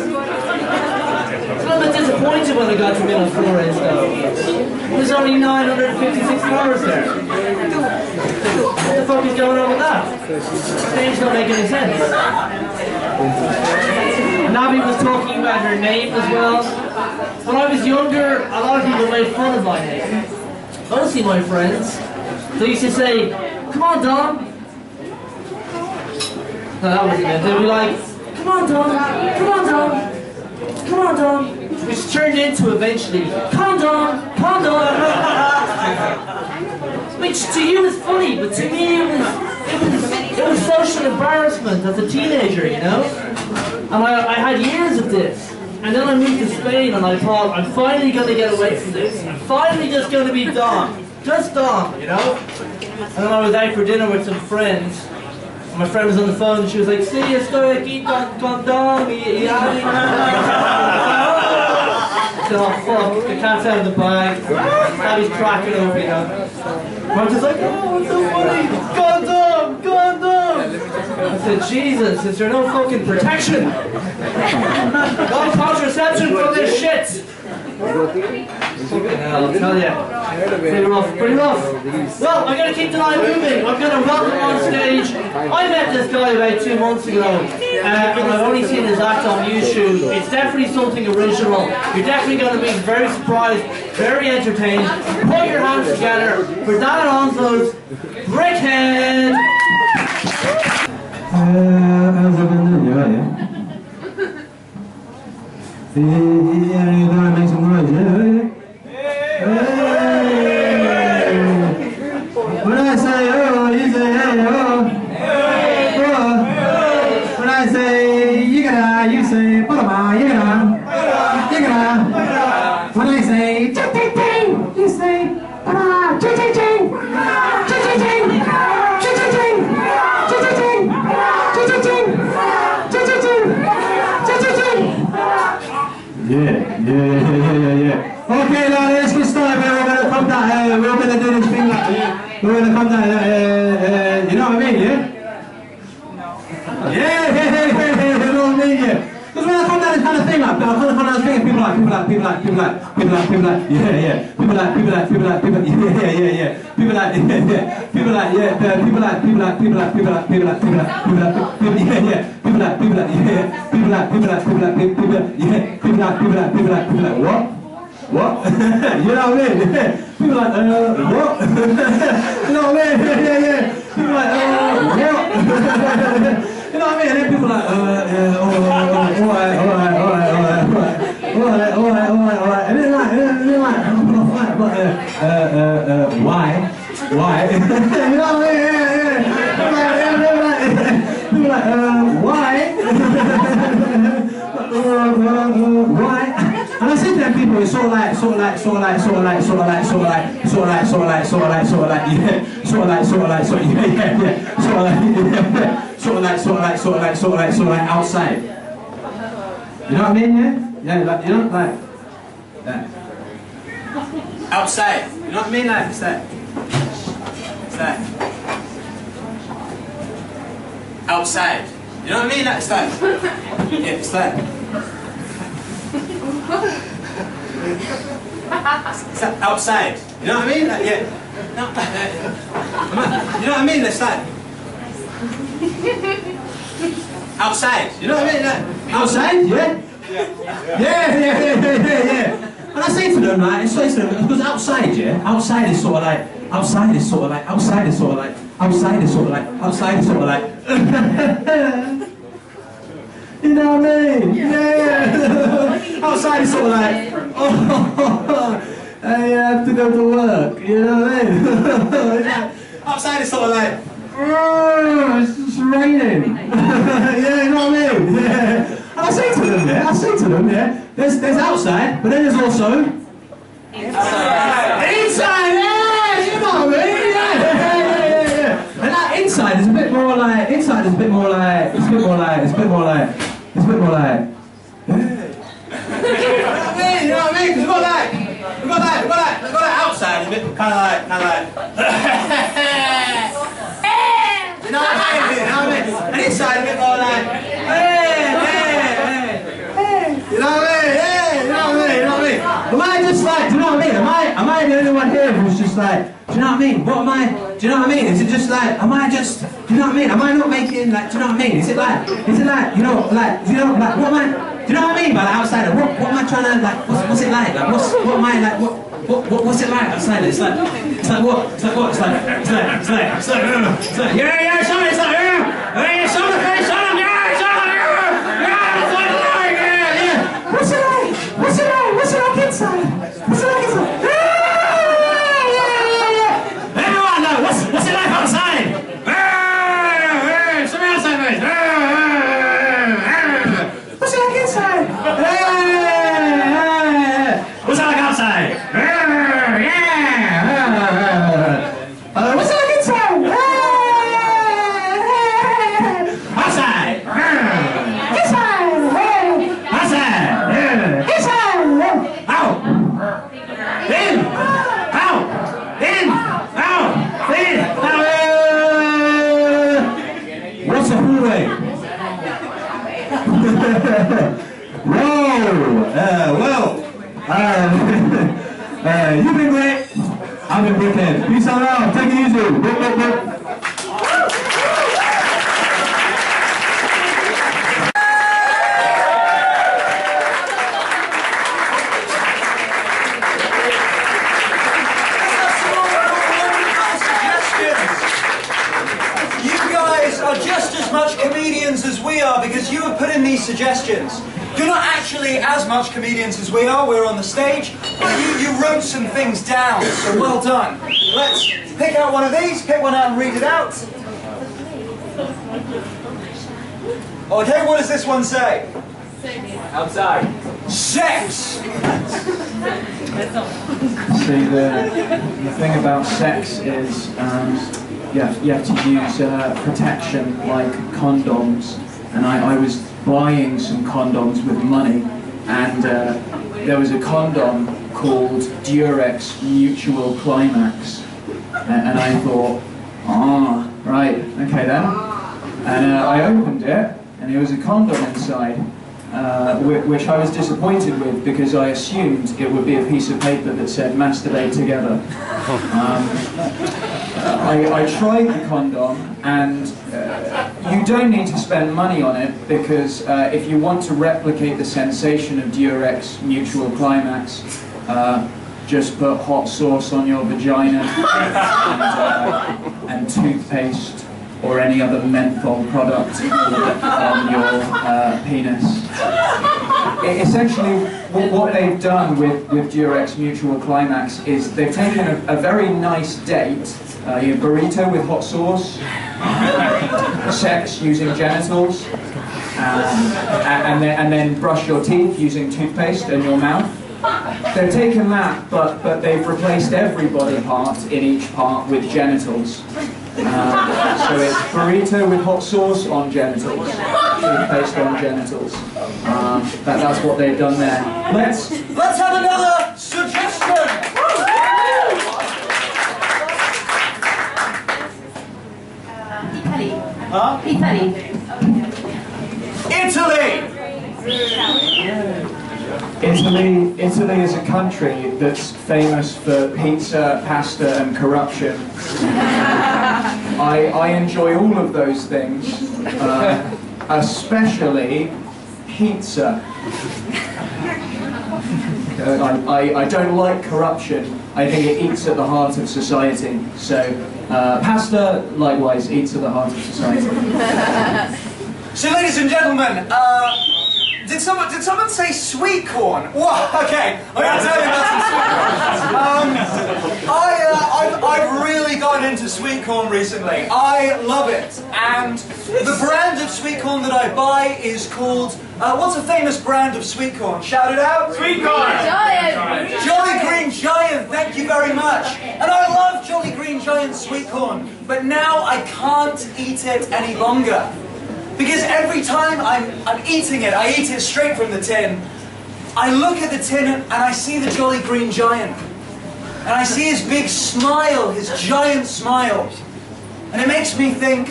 Speaker 3: a little bit disappointed when I got to Milan Flores though. There's only 956 cars there. What the fuck is going on with that? Names don't make any sense. Navi was talking about her name as well. When I was younger, a lot of people made fun of my name. Honestly, my friends, they used to say, "Come on, Dom." No, that wasn't it. They'd be like, "Come on, Dom. Come on, Dom. Come on, Dom." Which turned into eventually, "Condom, condom." Which to you is funny, but to me it was social embarrassment as a teenager, you know. And I had years of this. And then I moved to Spain and I thought, I'm finally going to get away from this. I'm finally just going to be Dom. Just Dom, you know? And then I was out for dinner with some friends. And my friend was on the phone and she was like, "Sí, estoy aquí con Dom. Y I said, "Oh fuck, the cat's out of the bag." Now he's cracking up, you know. And I'm just like, "Oh, it's so funny. Condom, condom." I said, "Jesus, is there no fucking protection? No contraception for this shit." Fucking hell, I'll tell you. Pretty rough, pretty rough. Well, I'm going to keep the night moving. I'm going to welcome on stage. I met this guy about 2 months ago, and I've only seen his act on YouTube. It's definitely something original. You're definitely going to be very surprised, very entertained. Put your hands together for Dan Alonso's Brickhead.
Speaker 9: How's everyone doing? You alright, yeah? Yeah, you gotta make some noise, yeah? Hey! When I say oh, you say hey, oh! Oh! When I say yigara, you say parama, yigara! Yigara! When I say ching-ching-ching, you say para, ching-ching-ching! Ching-ching-ching! Ching-ching-ching! Ching-ching-ching! Ching-ching-ching! Ching-ching-ching! Ching-ching-ching! Yeah. Okay, now let's get started. We're gonna come down. We're gonna do this thing like we're gonna come down. You know what I mean, yeah? Yeah. You know what I mean, yeah? Because when I come down this kind of thing, like, I come down this thing, and people like, yeah. People like, yeah. What? You know what I mean? People like, what? You know what I mean? Yeah. People like, what? You know what I mean? And then people like, alright. And then like, why? You know what I mean? People like, why? Why? And I said to them people, it's sort of like, outside. You know what I mean, yeah? Yeah, like, you know, like that. Outside. You know what I mean, like, it's that. It's that. Outside. You know what I mean, like, it's that. Yeah, it's that. Outside. You know what I mean? Like, yeah. No, you know what I mean? That's like outside. You know what I mean? Like, outside? Yeah. And I say to them, like, because outside, yeah, outside is sort of like outside is sort of like, you know what I mean? Yeah. Outside is sort of like, oh, I have to go to work, you know what I mean? Outside is sort of like, oh, it's raining. Yeah, you know what I mean? Yeah. And I say to them, yeah, there's outside, but then there's also inside, yeah, you know what I mean? Yeah. And that inside is a bit more like, yeah. You know what I mean? We've got that outside, a bit kind of like, you know what I mean? And inside a bit more like, hey. You know what I mean? Am I just like, do you know what I mean? Am I the only one here who's just like, do you know what I mean? Do you know what I mean? Is it just like, do you know what I mean? Am I not making, like, do you know what I mean? Is it like, what am I, do you know what I mean by the outsider? What am I trying to, like, what's it like? Like, what's it like outside? It's like what? It's like, yeah, something, it's like, yeah, something, yeah, it's like, yeah. What's it like inside? Everyone know, what's it like outside? Something outside, mate. What's it like inside? What's it like outside? What's it like inside? Outside. Out. In. Out. In. Out. In. What's a hallway? You've been great. I've been wicked. Peace out. Take it easy.
Speaker 2: You guys are just as much comedians as we are because you have put in these suggestions. You're not actually as much comedians as we are, we're on the stage, but you wrote some things down, so well done. Let's pick out one of these, pick one out and read it out. Okay, what does this one say?
Speaker 4: Outside.
Speaker 2: Sex!
Speaker 7: See, the thing about sex is you have to use protection like condoms, and I was buying some condoms with money, and there was a condom called Durex Mutual Climax, and I thought, right, okay then, and I opened it, and there was a condom inside, which I was disappointed with because I assumed it would be a piece of paper that said masturbate together. I tried the condom, and you don't need to spend money on it because if you want to replicate the sensation of Durex Mutual Climax, just put hot sauce on your vagina and toothpaste or any other menthol product on your penis. Essentially, what they've done with Durex Mutual Climax is they've taken a very nice date, your burrito with hot sauce, sex using genitals, and then brush your teeth using toothpaste in your mouth. They've taken that, but they've replaced every body part in each part with genitals. So it's burrito with hot sauce on genitals, toothpaste on genitals. That's what they've done there.
Speaker 2: Let's have another suggestion!
Speaker 6: Italy.
Speaker 7: Italy is a country that's famous for pizza, pasta and corruption. I enjoy all of those things, especially pizza. I don't like corruption. I think it eats at the heart of society, so Pasta, likewise, eats at the heart of society.
Speaker 2: So, ladies and gentlemen, did someone say sweet corn? Whoa, okay, I'm going to tell you about some sweet corn. I've really gotten into sweet corn recently. I love it. And the brand of sweet corn that I buy is called, what's a famous brand of sweet corn? Shout it out.
Speaker 4: Sweet corn!
Speaker 5: Giant!
Speaker 2: Jolly Green Giant, thank you very much. And I love Jolly Green Giant sweet corn. But now I can't eat it any longer. Because every time I'm eating it, I eat it straight from the tin. I look at the tin and I see the Jolly Green Giant. And I see his big smile, his giant smile. And it makes me think,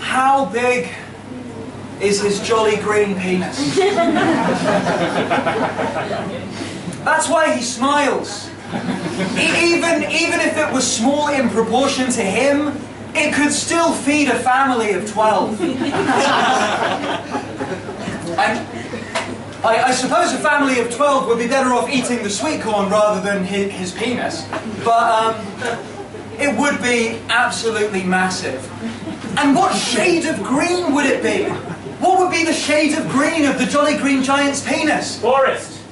Speaker 2: how big is his Jolly Green penis? That's why he smiles. Even if it was small in proportion to him, it could still feed a family of 12. And I suppose a family of 12 would be better off eating the sweet corn rather than his penis. But it would be absolutely massive. And what shade of green would it be? What would be the shade of green of the Jolly Green Giant's penis?
Speaker 4: Forest!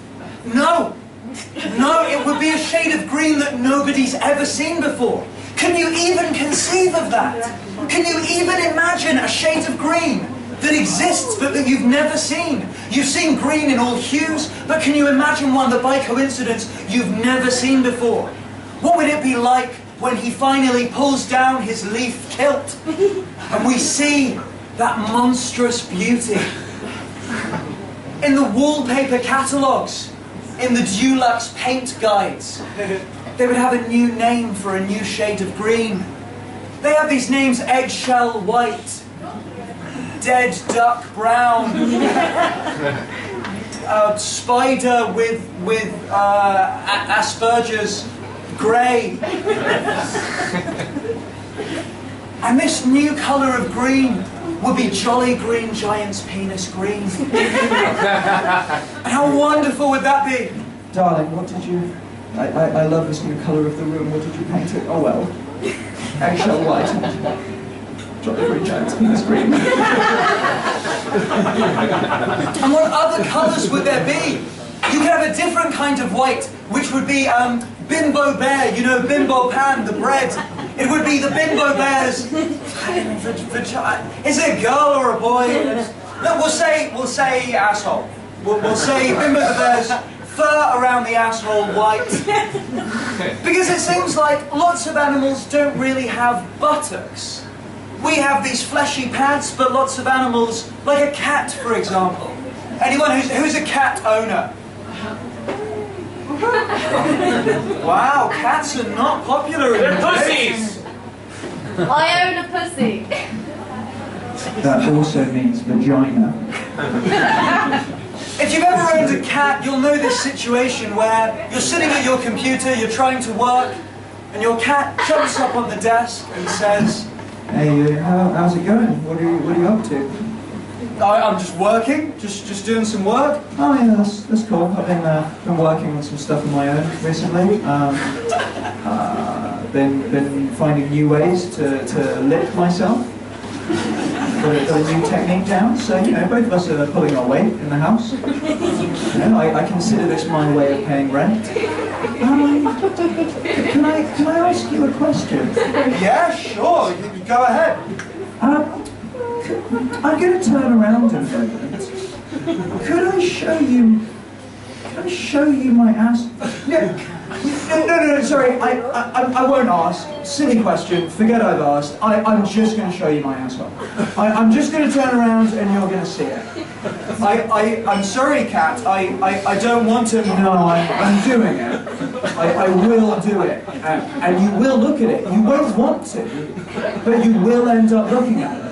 Speaker 2: No. No, it would be a shade of green that nobody's ever seen before. Can you even conceive of that? Can you even imagine a shade of green that exists but that you've never seen? You've seen green in all hues, but can you imagine one that by coincidence you've never seen before? What would it be like when he finally pulls down his leaf kilt and we see that monstrous beauty? In the wallpaper catalogues, in the Dulux paint guides, they would have a new name for a new shade of green. They have these names: eggshell white, dead duck brown, spider with Asperger's grey. And this new colour of green would be Jolly Green Giant's penis green. How wonderful would that be?
Speaker 7: Darling, what did you... I love this new colour of the room. What did you paint it? Oh well. Eggshell white. Jolly Green Giant's penis green.
Speaker 2: And what other colours would there be? You could have a different kind of white, which would be Bimbo Bear, you know, Bimbo Pan, the bread. It would be the Bimbo Bear's... Is it a girl or a boy? No, we'll say asshole. We'll say Bimbo the Bear's fur around the asshole white. Because it seems like lots of animals don't really have buttocks. We have these fleshy pads, but lots of animals, like a cat, for example. Anyone who's a cat owner? Wow, cats are not popular in
Speaker 4: They're
Speaker 2: the
Speaker 4: pussies!
Speaker 5: I own a pussy.
Speaker 7: That also means vagina.
Speaker 2: If you've ever owned a cat, you'll know this situation where you're sitting at your computer, you're trying to work, and your cat jumps up on the desk and says,
Speaker 7: Hey, how's it going? What are you up to?
Speaker 2: I'm just working, just doing some work.
Speaker 7: Oh yeah, that's cool. I've been working on some stuff of my own recently. Been finding new ways to lift myself. Got a new technique down. So you know, both of us are pulling our weight in the house. You know, I consider this my way of paying rent. Can I ask you a question?
Speaker 2: Yeah, sure. You go ahead.
Speaker 7: I'm going to turn around in a moment. Could I show you my ass? No, sorry, I won't ask. Silly question, forget I've asked. I'm just going to show you my asshole. I'm just going to turn around and you're going to see it.
Speaker 2: I'm sorry, Cat. I don't want to.
Speaker 7: No, I'm doing it. I will do it. And you will look at it. You won't want to, but you will end up looking at it.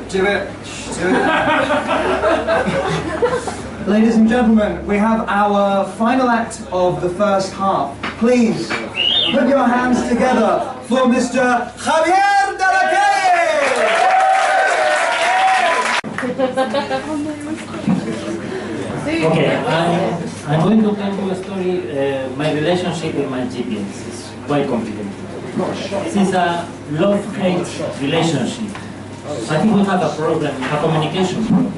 Speaker 2: Do it. Ladies and gentlemen, we have our final act of the first half. Please, put your hands together for Mr. Javier de la Calle!
Speaker 4: Okay, I'm going to tell you a story. My relationship with my GPS is quite complicated. This is a love-hate relationship. I think we have a problem, a communication problem.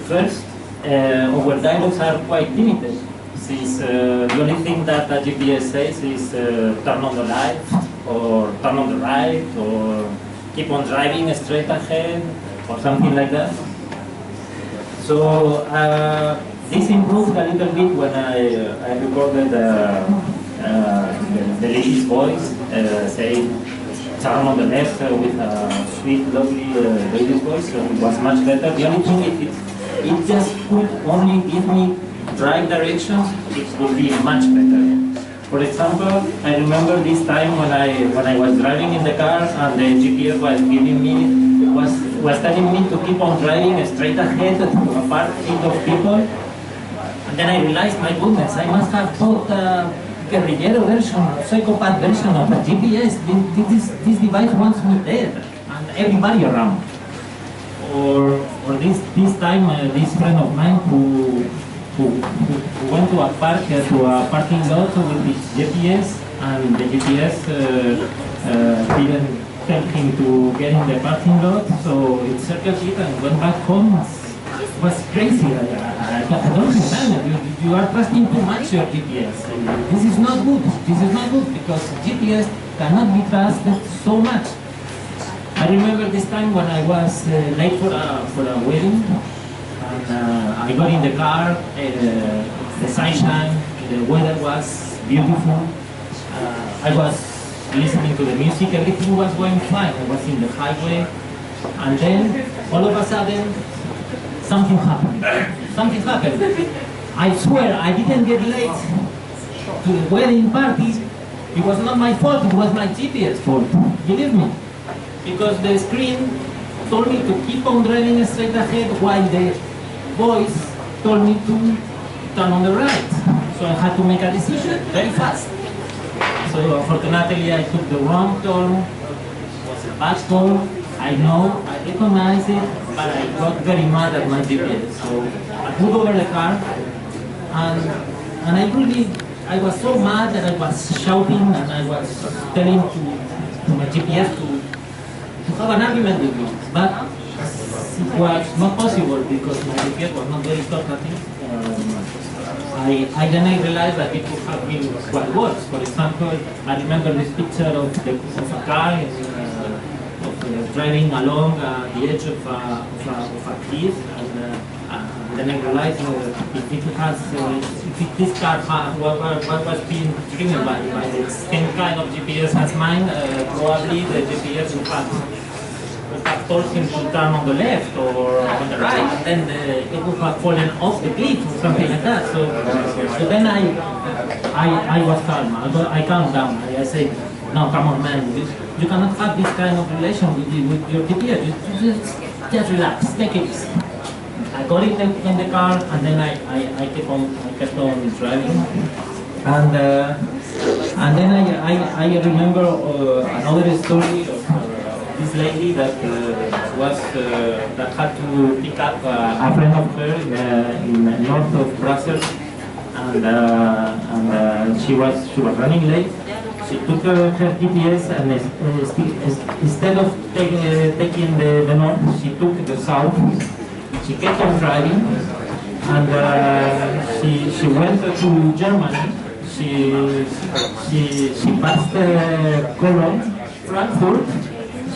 Speaker 4: First, our dialogues are quite limited. Since the only thing that the GPS says is turn on the light, or turn on the right, or keep on driving straight ahead, or something like that. So this improved a little bit when I recorded the lady's voice saying turn on the left with a sweet, lovely lady's voice, so it was much better. The only thing it just could only give me right directions, it would be much better. For example, I remember this time when I was driving in the car and the GPS was giving me was telling me to keep on driving straight ahead to a parking of people, and then I realized, my goodness, I must have bought a guerrillero version, a psychopath version of the GPS. This device wants me dead and everybody around. Or this time, this friend of mine who went to a parking lot with his GPS, and the GPS didn't help him to get in the parking lot, so it circled it and went back home. It was crazy. I don't understand it. You are trusting too much your GPS. This is not good. This is not good because GPS cannot be trusted so much. I remember this time when I was late for a wedding, and I got in the car, the sunshine, the weather was beautiful. I was listening to the music, everything was going fine. I was in the highway, and then all of a sudden, something happened. Something happened. I swear, I didn't get late to the wedding party. It was not my fault, it was my GPS fault. Believe me. Because the screen told me to keep on driving straight ahead while the voice told me to turn on the right. So I had to make a decision very fast. So unfortunately I took the wrong turn. It was a bad turn. I know, I recognize it, but I got very mad at my GPS. So I pulled over the car, and I was so mad that I was shouting and I was telling to my GPS to have an argument with me. But it was not possible because my GPS was not very talkative. I then realized that it could have been quite worse. For example, I remember this picture of a guy driving along the edge of a cliff, and then I realized if this car was being driven by the same kind of GPS as mine, probably the GPS would have told him to turn on the left or on the right, and then it would have fallen off the cliff or something like that. So then I was calm. I calmed down. I said, no, come on, man. You cannot have this kind of relation with your GPS. Just relax, take it easy. I got in the car, and then I kept on driving, and then I remember another story of this lady that had to pick up a friend of her in north of Brussels, and she was running late. She took her GPS, and instead of taking the north, she took the south. She kept on driving, and she went to Germany. She passed Cologne, Frankfurt.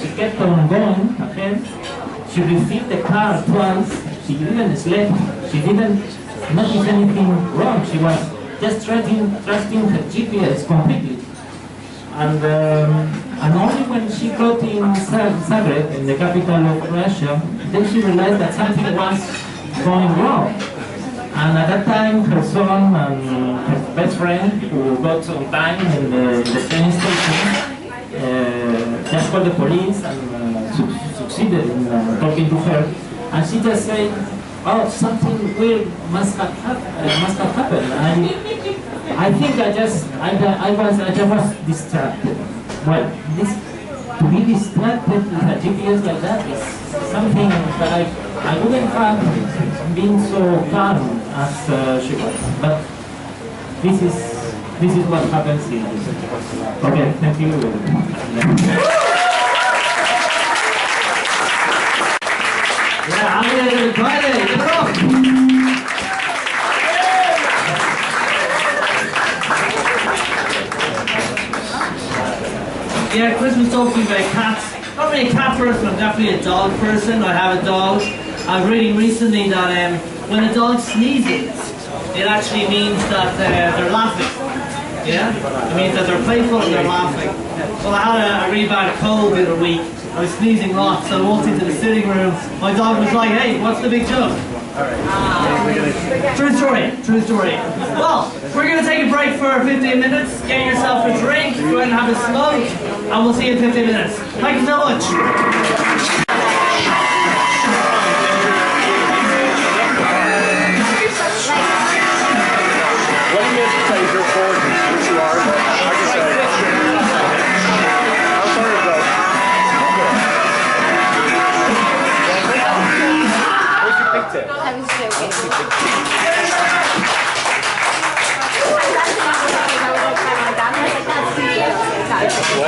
Speaker 4: She kept on going ahead. She refilled the car twice. She didn't sleep. She didn't notice anything wrong. She was just trusting her GPS completely. And only when she got in Zagreb, in the capital of Russia, then she realized that something was going wrong. And at that time, her son and her best friend, who got on time in the train station, just called the police and succeeded in talking to her. And she just said, oh, something weird must have happened. I think I just was distracted. Well, to be distracted with a GPS like that is something that I wouldn't have been so calm as she was, but this is what happens here. Okay, thank you.
Speaker 3: Yeah, I'm gonna try it. Give it up. Yeah, Christmas talking about cats. Not really a cat person, I'm definitely a dog person. I have a dog. I was reading recently that when a dog sneezes, it actually means that they're laughing. Yeah? It means that they're playful and they're laughing. Well, I had a really bad cold the other week. I was sneezing lots, so I walked into the sitting room. My dog was like, hey, what's the big joke? True story, true story. Well, we're going to take a break for 15 minutes. Get yourself a drink, go ahead and have a smoke, and we'll see you in 15 minutes. Thank you so much.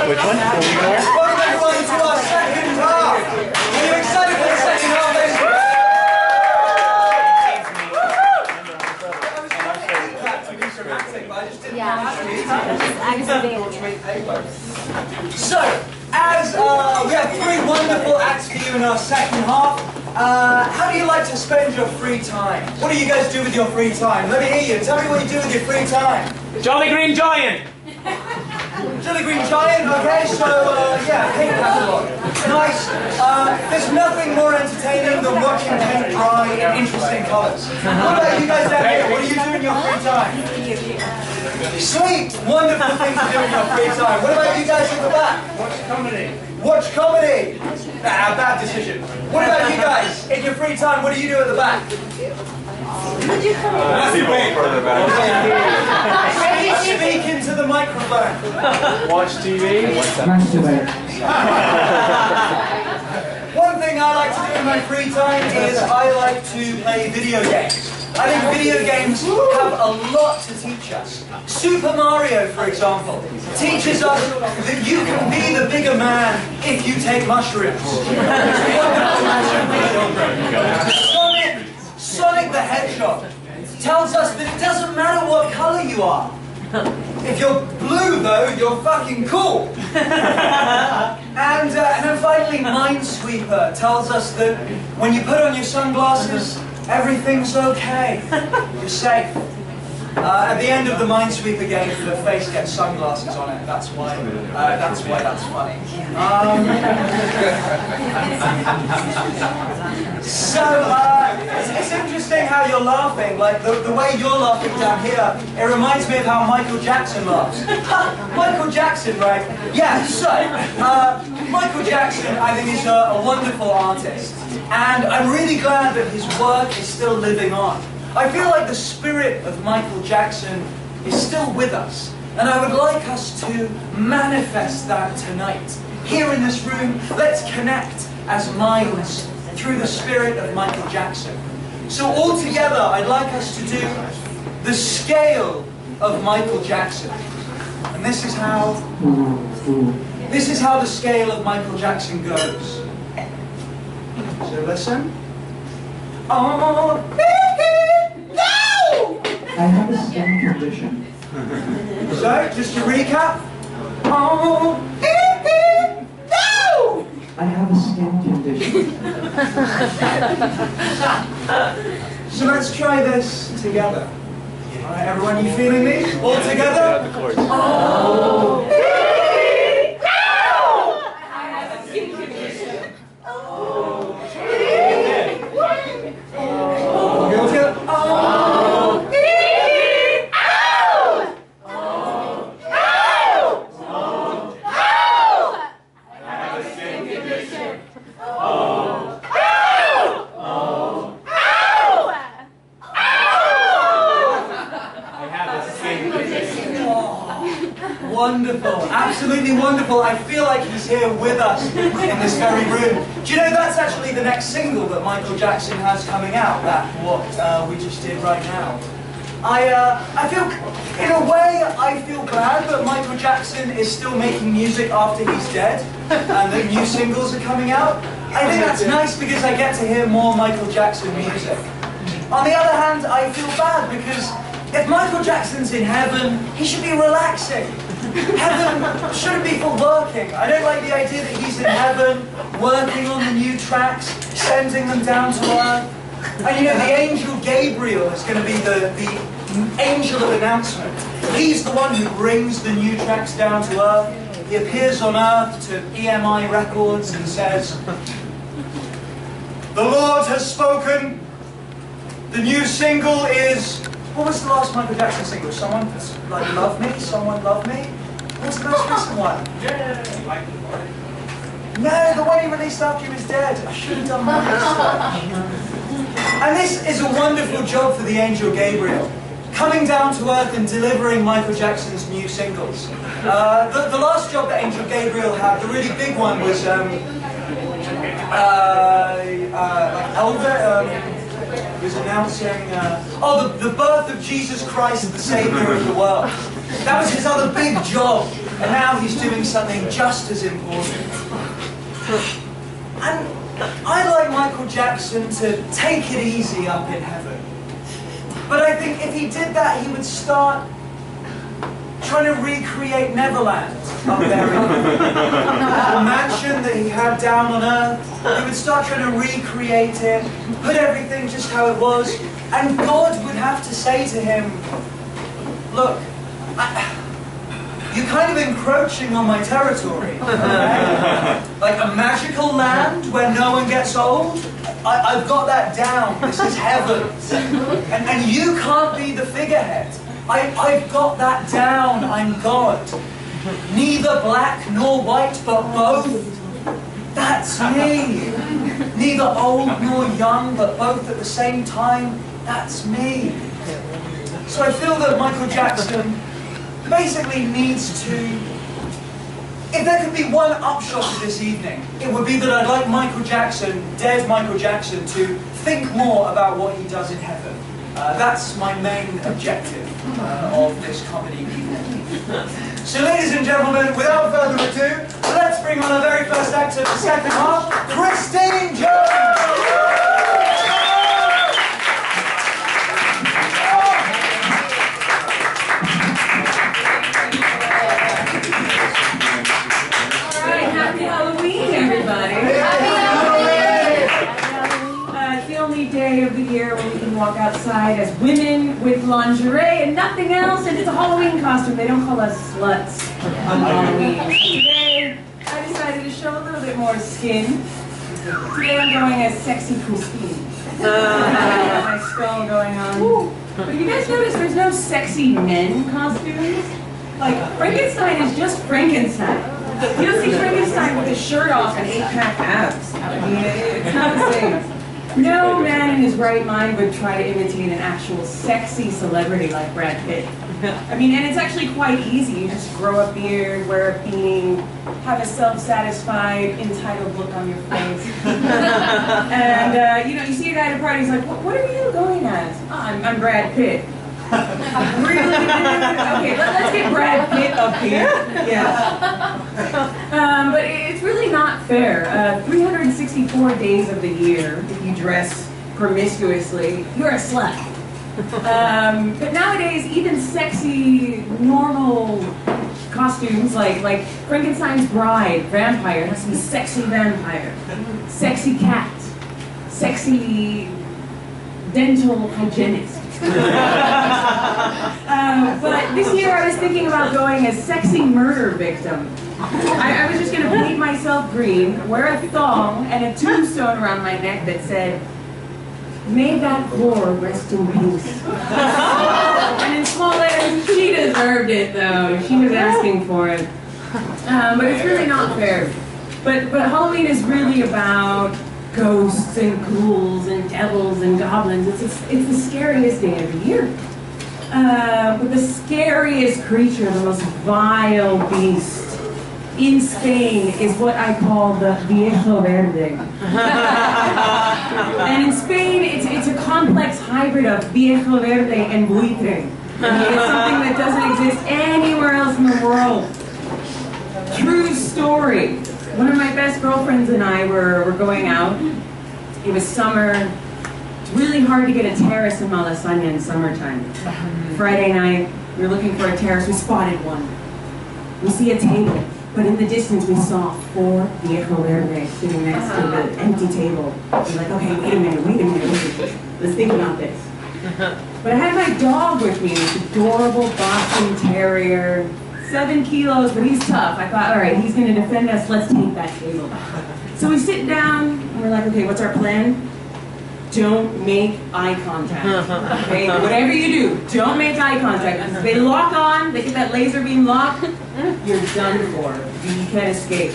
Speaker 2: Which one? Welcome everyone to our second half. Are you excited for the second half? So, as we have three wonderful acts for you in our second half, how do you like to spend your free time? What do you guys do with your free time? Let me hear you. Tell me what you do with your free time.
Speaker 7: Jolly Green Giant!
Speaker 2: Jolly Green Giant, okay, so yeah, paint catalogue. Nice. There's nothing more entertaining than watching paint dry in interesting colours. What about you guys down here? What do you do in your free time? Sleep! Wonderful thing to do in your free time. What about you guys at the back? Watch comedy. Watch comedy! Nah, bad decision. What about you guys? In your free time, what do you do at the back? Speak into the microphone.
Speaker 7: Watch TV.
Speaker 2: One thing I like to do in my free time is I like to play video games. I think video games have a lot to teach us. Super Mario, for example, teaches us that you can be the bigger man if you take mushrooms. Sonic the Hedgehog tells us that it doesn't matter what color you are. If you're blue, though, you're fucking cool. And then finally, Minesweeper tells us that when you put on your sunglasses, everything's okay. You're safe. At the end of the Minesweeper game, the face gets sunglasses on it. That's why that's funny. It's interesting how you're laughing. Like the way you're laughing down here, it reminds me of how Michael Jackson laughs. Michael Jackson, right? Yeah. So Michael Jackson, I think, is a wonderful artist, and I'm really glad that his work is still living on. I feel like the spirit of Michael Jackson is still with us, and I would like us to manifest that tonight. Here in this room, let's connect as minds through the spirit of Michael Jackson. So all together, I'd like us to do the scale of Michael Jackson. And this is how the scale of Michael Jackson goes. So listen. Oh,
Speaker 7: I have a skin condition.
Speaker 2: So, just to recap. Oh,
Speaker 7: I have a skin condition.
Speaker 2: So let's try this together. Alright, everyone, you feeling me? All together? Oh, wonderful, absolutely wonderful. I feel like he's here with us in this very room. Do you know that's actually the next single that Michael Jackson has coming out? That what we just did right now. I feel, in a way, I feel glad that Michael Jackson is still making music after he's dead, and that new singles are coming out. I think that's nice because I get to hear more Michael Jackson music. On the other hand, I feel bad because if Michael Jackson's in heaven, he should be relaxing. Heaven shouldn't be for working. I don't like the idea that he's in heaven, working on the new tracks, sending them down to earth. And you know, the angel Gabriel is going to be the angel of announcement. He's the one who brings the new tracks down to earth. He appears on earth to EMI Records and says, "The Lord has spoken. The new single is..." What was the last Michael Jackson single? Someone like Love Me? Someone Love Me? What's the most recent one? No, the one he released after he was dead. I should have done my research. And this is a wonderful job for the angel Gabriel, coming down to earth and delivering Michael Jackson's new singles. The last job that angel Gabriel had, the really big one, was like Elder. He was announcing, the birth of Jesus Christ, the Savior of the world. That was his other big job, and now he's doing something just as important. And I like Michael Jackson to take it easy up in heaven. But I think if he did that, he would start trying to recreate Neverland up there in the mansion that he had down on earth. He would start trying to recreate it, put everything just how it was, and God would have to say to him, "Look, you're kind of encroaching on my territory. Like a magical land where no one gets old, I've got that down. This is heaven. And you can't be the figurehead. I've got that down. I'm God. Neither black nor white, but both. That's me. Neither old nor young, but both at the same time. That's me." So I feel that Michael Jackson basically needs to... If there could be one upshot to this evening, it would be that I'd like Michael Jackson, dead Michael Jackson, to think more about what he does in heaven. That's my main objective of this comedy evening. So ladies and gentlemen, without further ado, let's bring on our very first actor of the second half, Christine Jones!
Speaker 10: Happy Halloween, everybody.
Speaker 2: Happy
Speaker 10: It's the only day of the year when we can walk outside as women with lingerie and nothing else, and it's a Halloween costume. They don't call us sluts on Halloween. Today, I decided to show a little bit more skin. Today I'm going as sexy Christine. My skull going on. But you guys notice there's no sexy men costumes? Like, Frankenstein is just Frankenstein. You don't see Frankenstein with his shirt off and 8-pack abs. I mean, it's not the same. No man in his right mind would try to imitate an actual sexy celebrity like Brad Pitt. I mean, and it's actually quite easy. You just grow a beard, wear a beanie, have a self-satisfied, entitled look on your face. And, you see a guy at a party, he's like, what are you going as? Oh, I'm Brad Pitt. Really? Okay, let's get Brad Pitt up here. Yeah. But it's really not fair. 364 days of the year, if you dress promiscuously, you're a slut. But nowadays, even sexy, normal costumes like Frankenstein's bride, vampire, has to be sexy vampire, sexy cat, sexy dental hygienist. But this year I was thinking about going as sexy murder victim. I was just going to paint myself green, wear a thong, and a tombstone around my neck that said, "May that whore rest in peace." And in small letters, she deserved it though. She was asking for it. But it's really not fair. But Halloween is really about ghosts and ghouls and devils and goblins. It's the scariest day of the year. But the scariest creature, the most vile beast, in Spain is what I call the Viejo Verde. And in Spain, it's a complex hybrid of Viejo Verde and Buitre. It's something that doesn't exist anywhere else in the world. True story. One of my best girlfriends and I were going out. It was summer. It's really hard to get a terrace in Malasaña in summertime. Friday night, we were looking for a terrace. We spotted one. We see a table, but in the distance we saw 4 Viejo Verde sitting next to the empty table. We're like, okay, wait a minute. Let's think about this. But I had my dog with me, this adorable Boston Terrier, 7 kilos, but he's tough. I thought, all right, he's going to defend us. Let's take that table. So we sit down, and we're like, okay, what's our plan? Don't make eye contact. Okay, whatever you do, don't make eye contact. If they lock on, they get that laser beam lock, you're done for. You can't escape.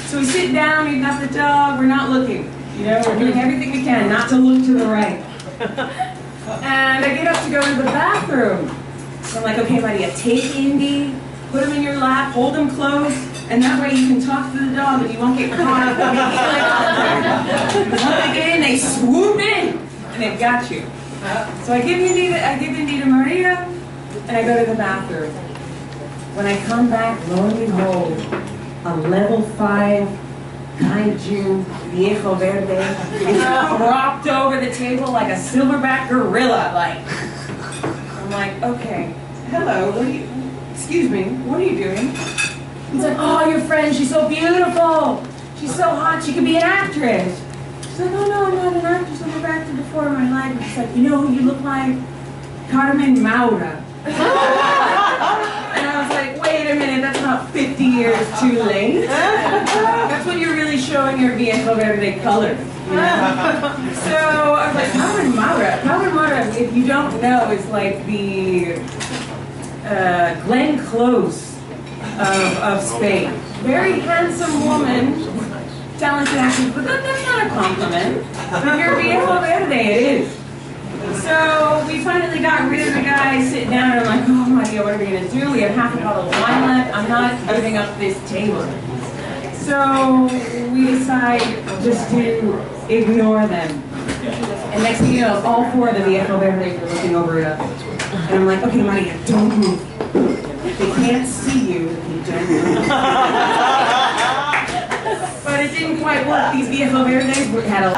Speaker 10: So we sit down, we've got the dog, we're not looking. You know, we're doing everything we can not to look to the right. And I get up to go to the bathroom. So I'm like, okay, buddy, take Indy, put him in your lap, hold him close, and that way you can talk to the dog and you won't get caught. Once they get in, they swoop in, and they've got you. So I give Indy to Maria, and I go to the bathroom. When I come back, lo and behold, a level 5 kaiju Viejo Verde is propped over the table like a silverback gorilla. I'm like, okay, hello, excuse me, what are you doing? He's like, oh, your friend, she's so beautiful. She's so hot, she could be an actress. She's like, oh no, I'm not an actress, I'm an actor before in my life. She's like, you know who you look like? Carmen Maura. And I was like, wait a minute, that's not 50 years too late. That's when you're really showing your Viejo Verde colors. You know? So I was like, Carmen Maura. Carmen Maura, if you don't know, is like the Glenn Close of Spain. Very handsome woman, talented actress, but that's not a compliment. If you're Viejo Verde, it is. So we finally got rid of the guy, sitting down, and I'm like, oh Maria, what are we going to do? We have half a bottle of wine left. I'm not giving up this table. So we decide just to ignore them. And next thing you know, all 4 of the Viejo Verdes are looking over at us. And I'm like, okay, Maria, don't move. They can't see you if you don't move. But it didn't quite work. These Viejo Verdes had a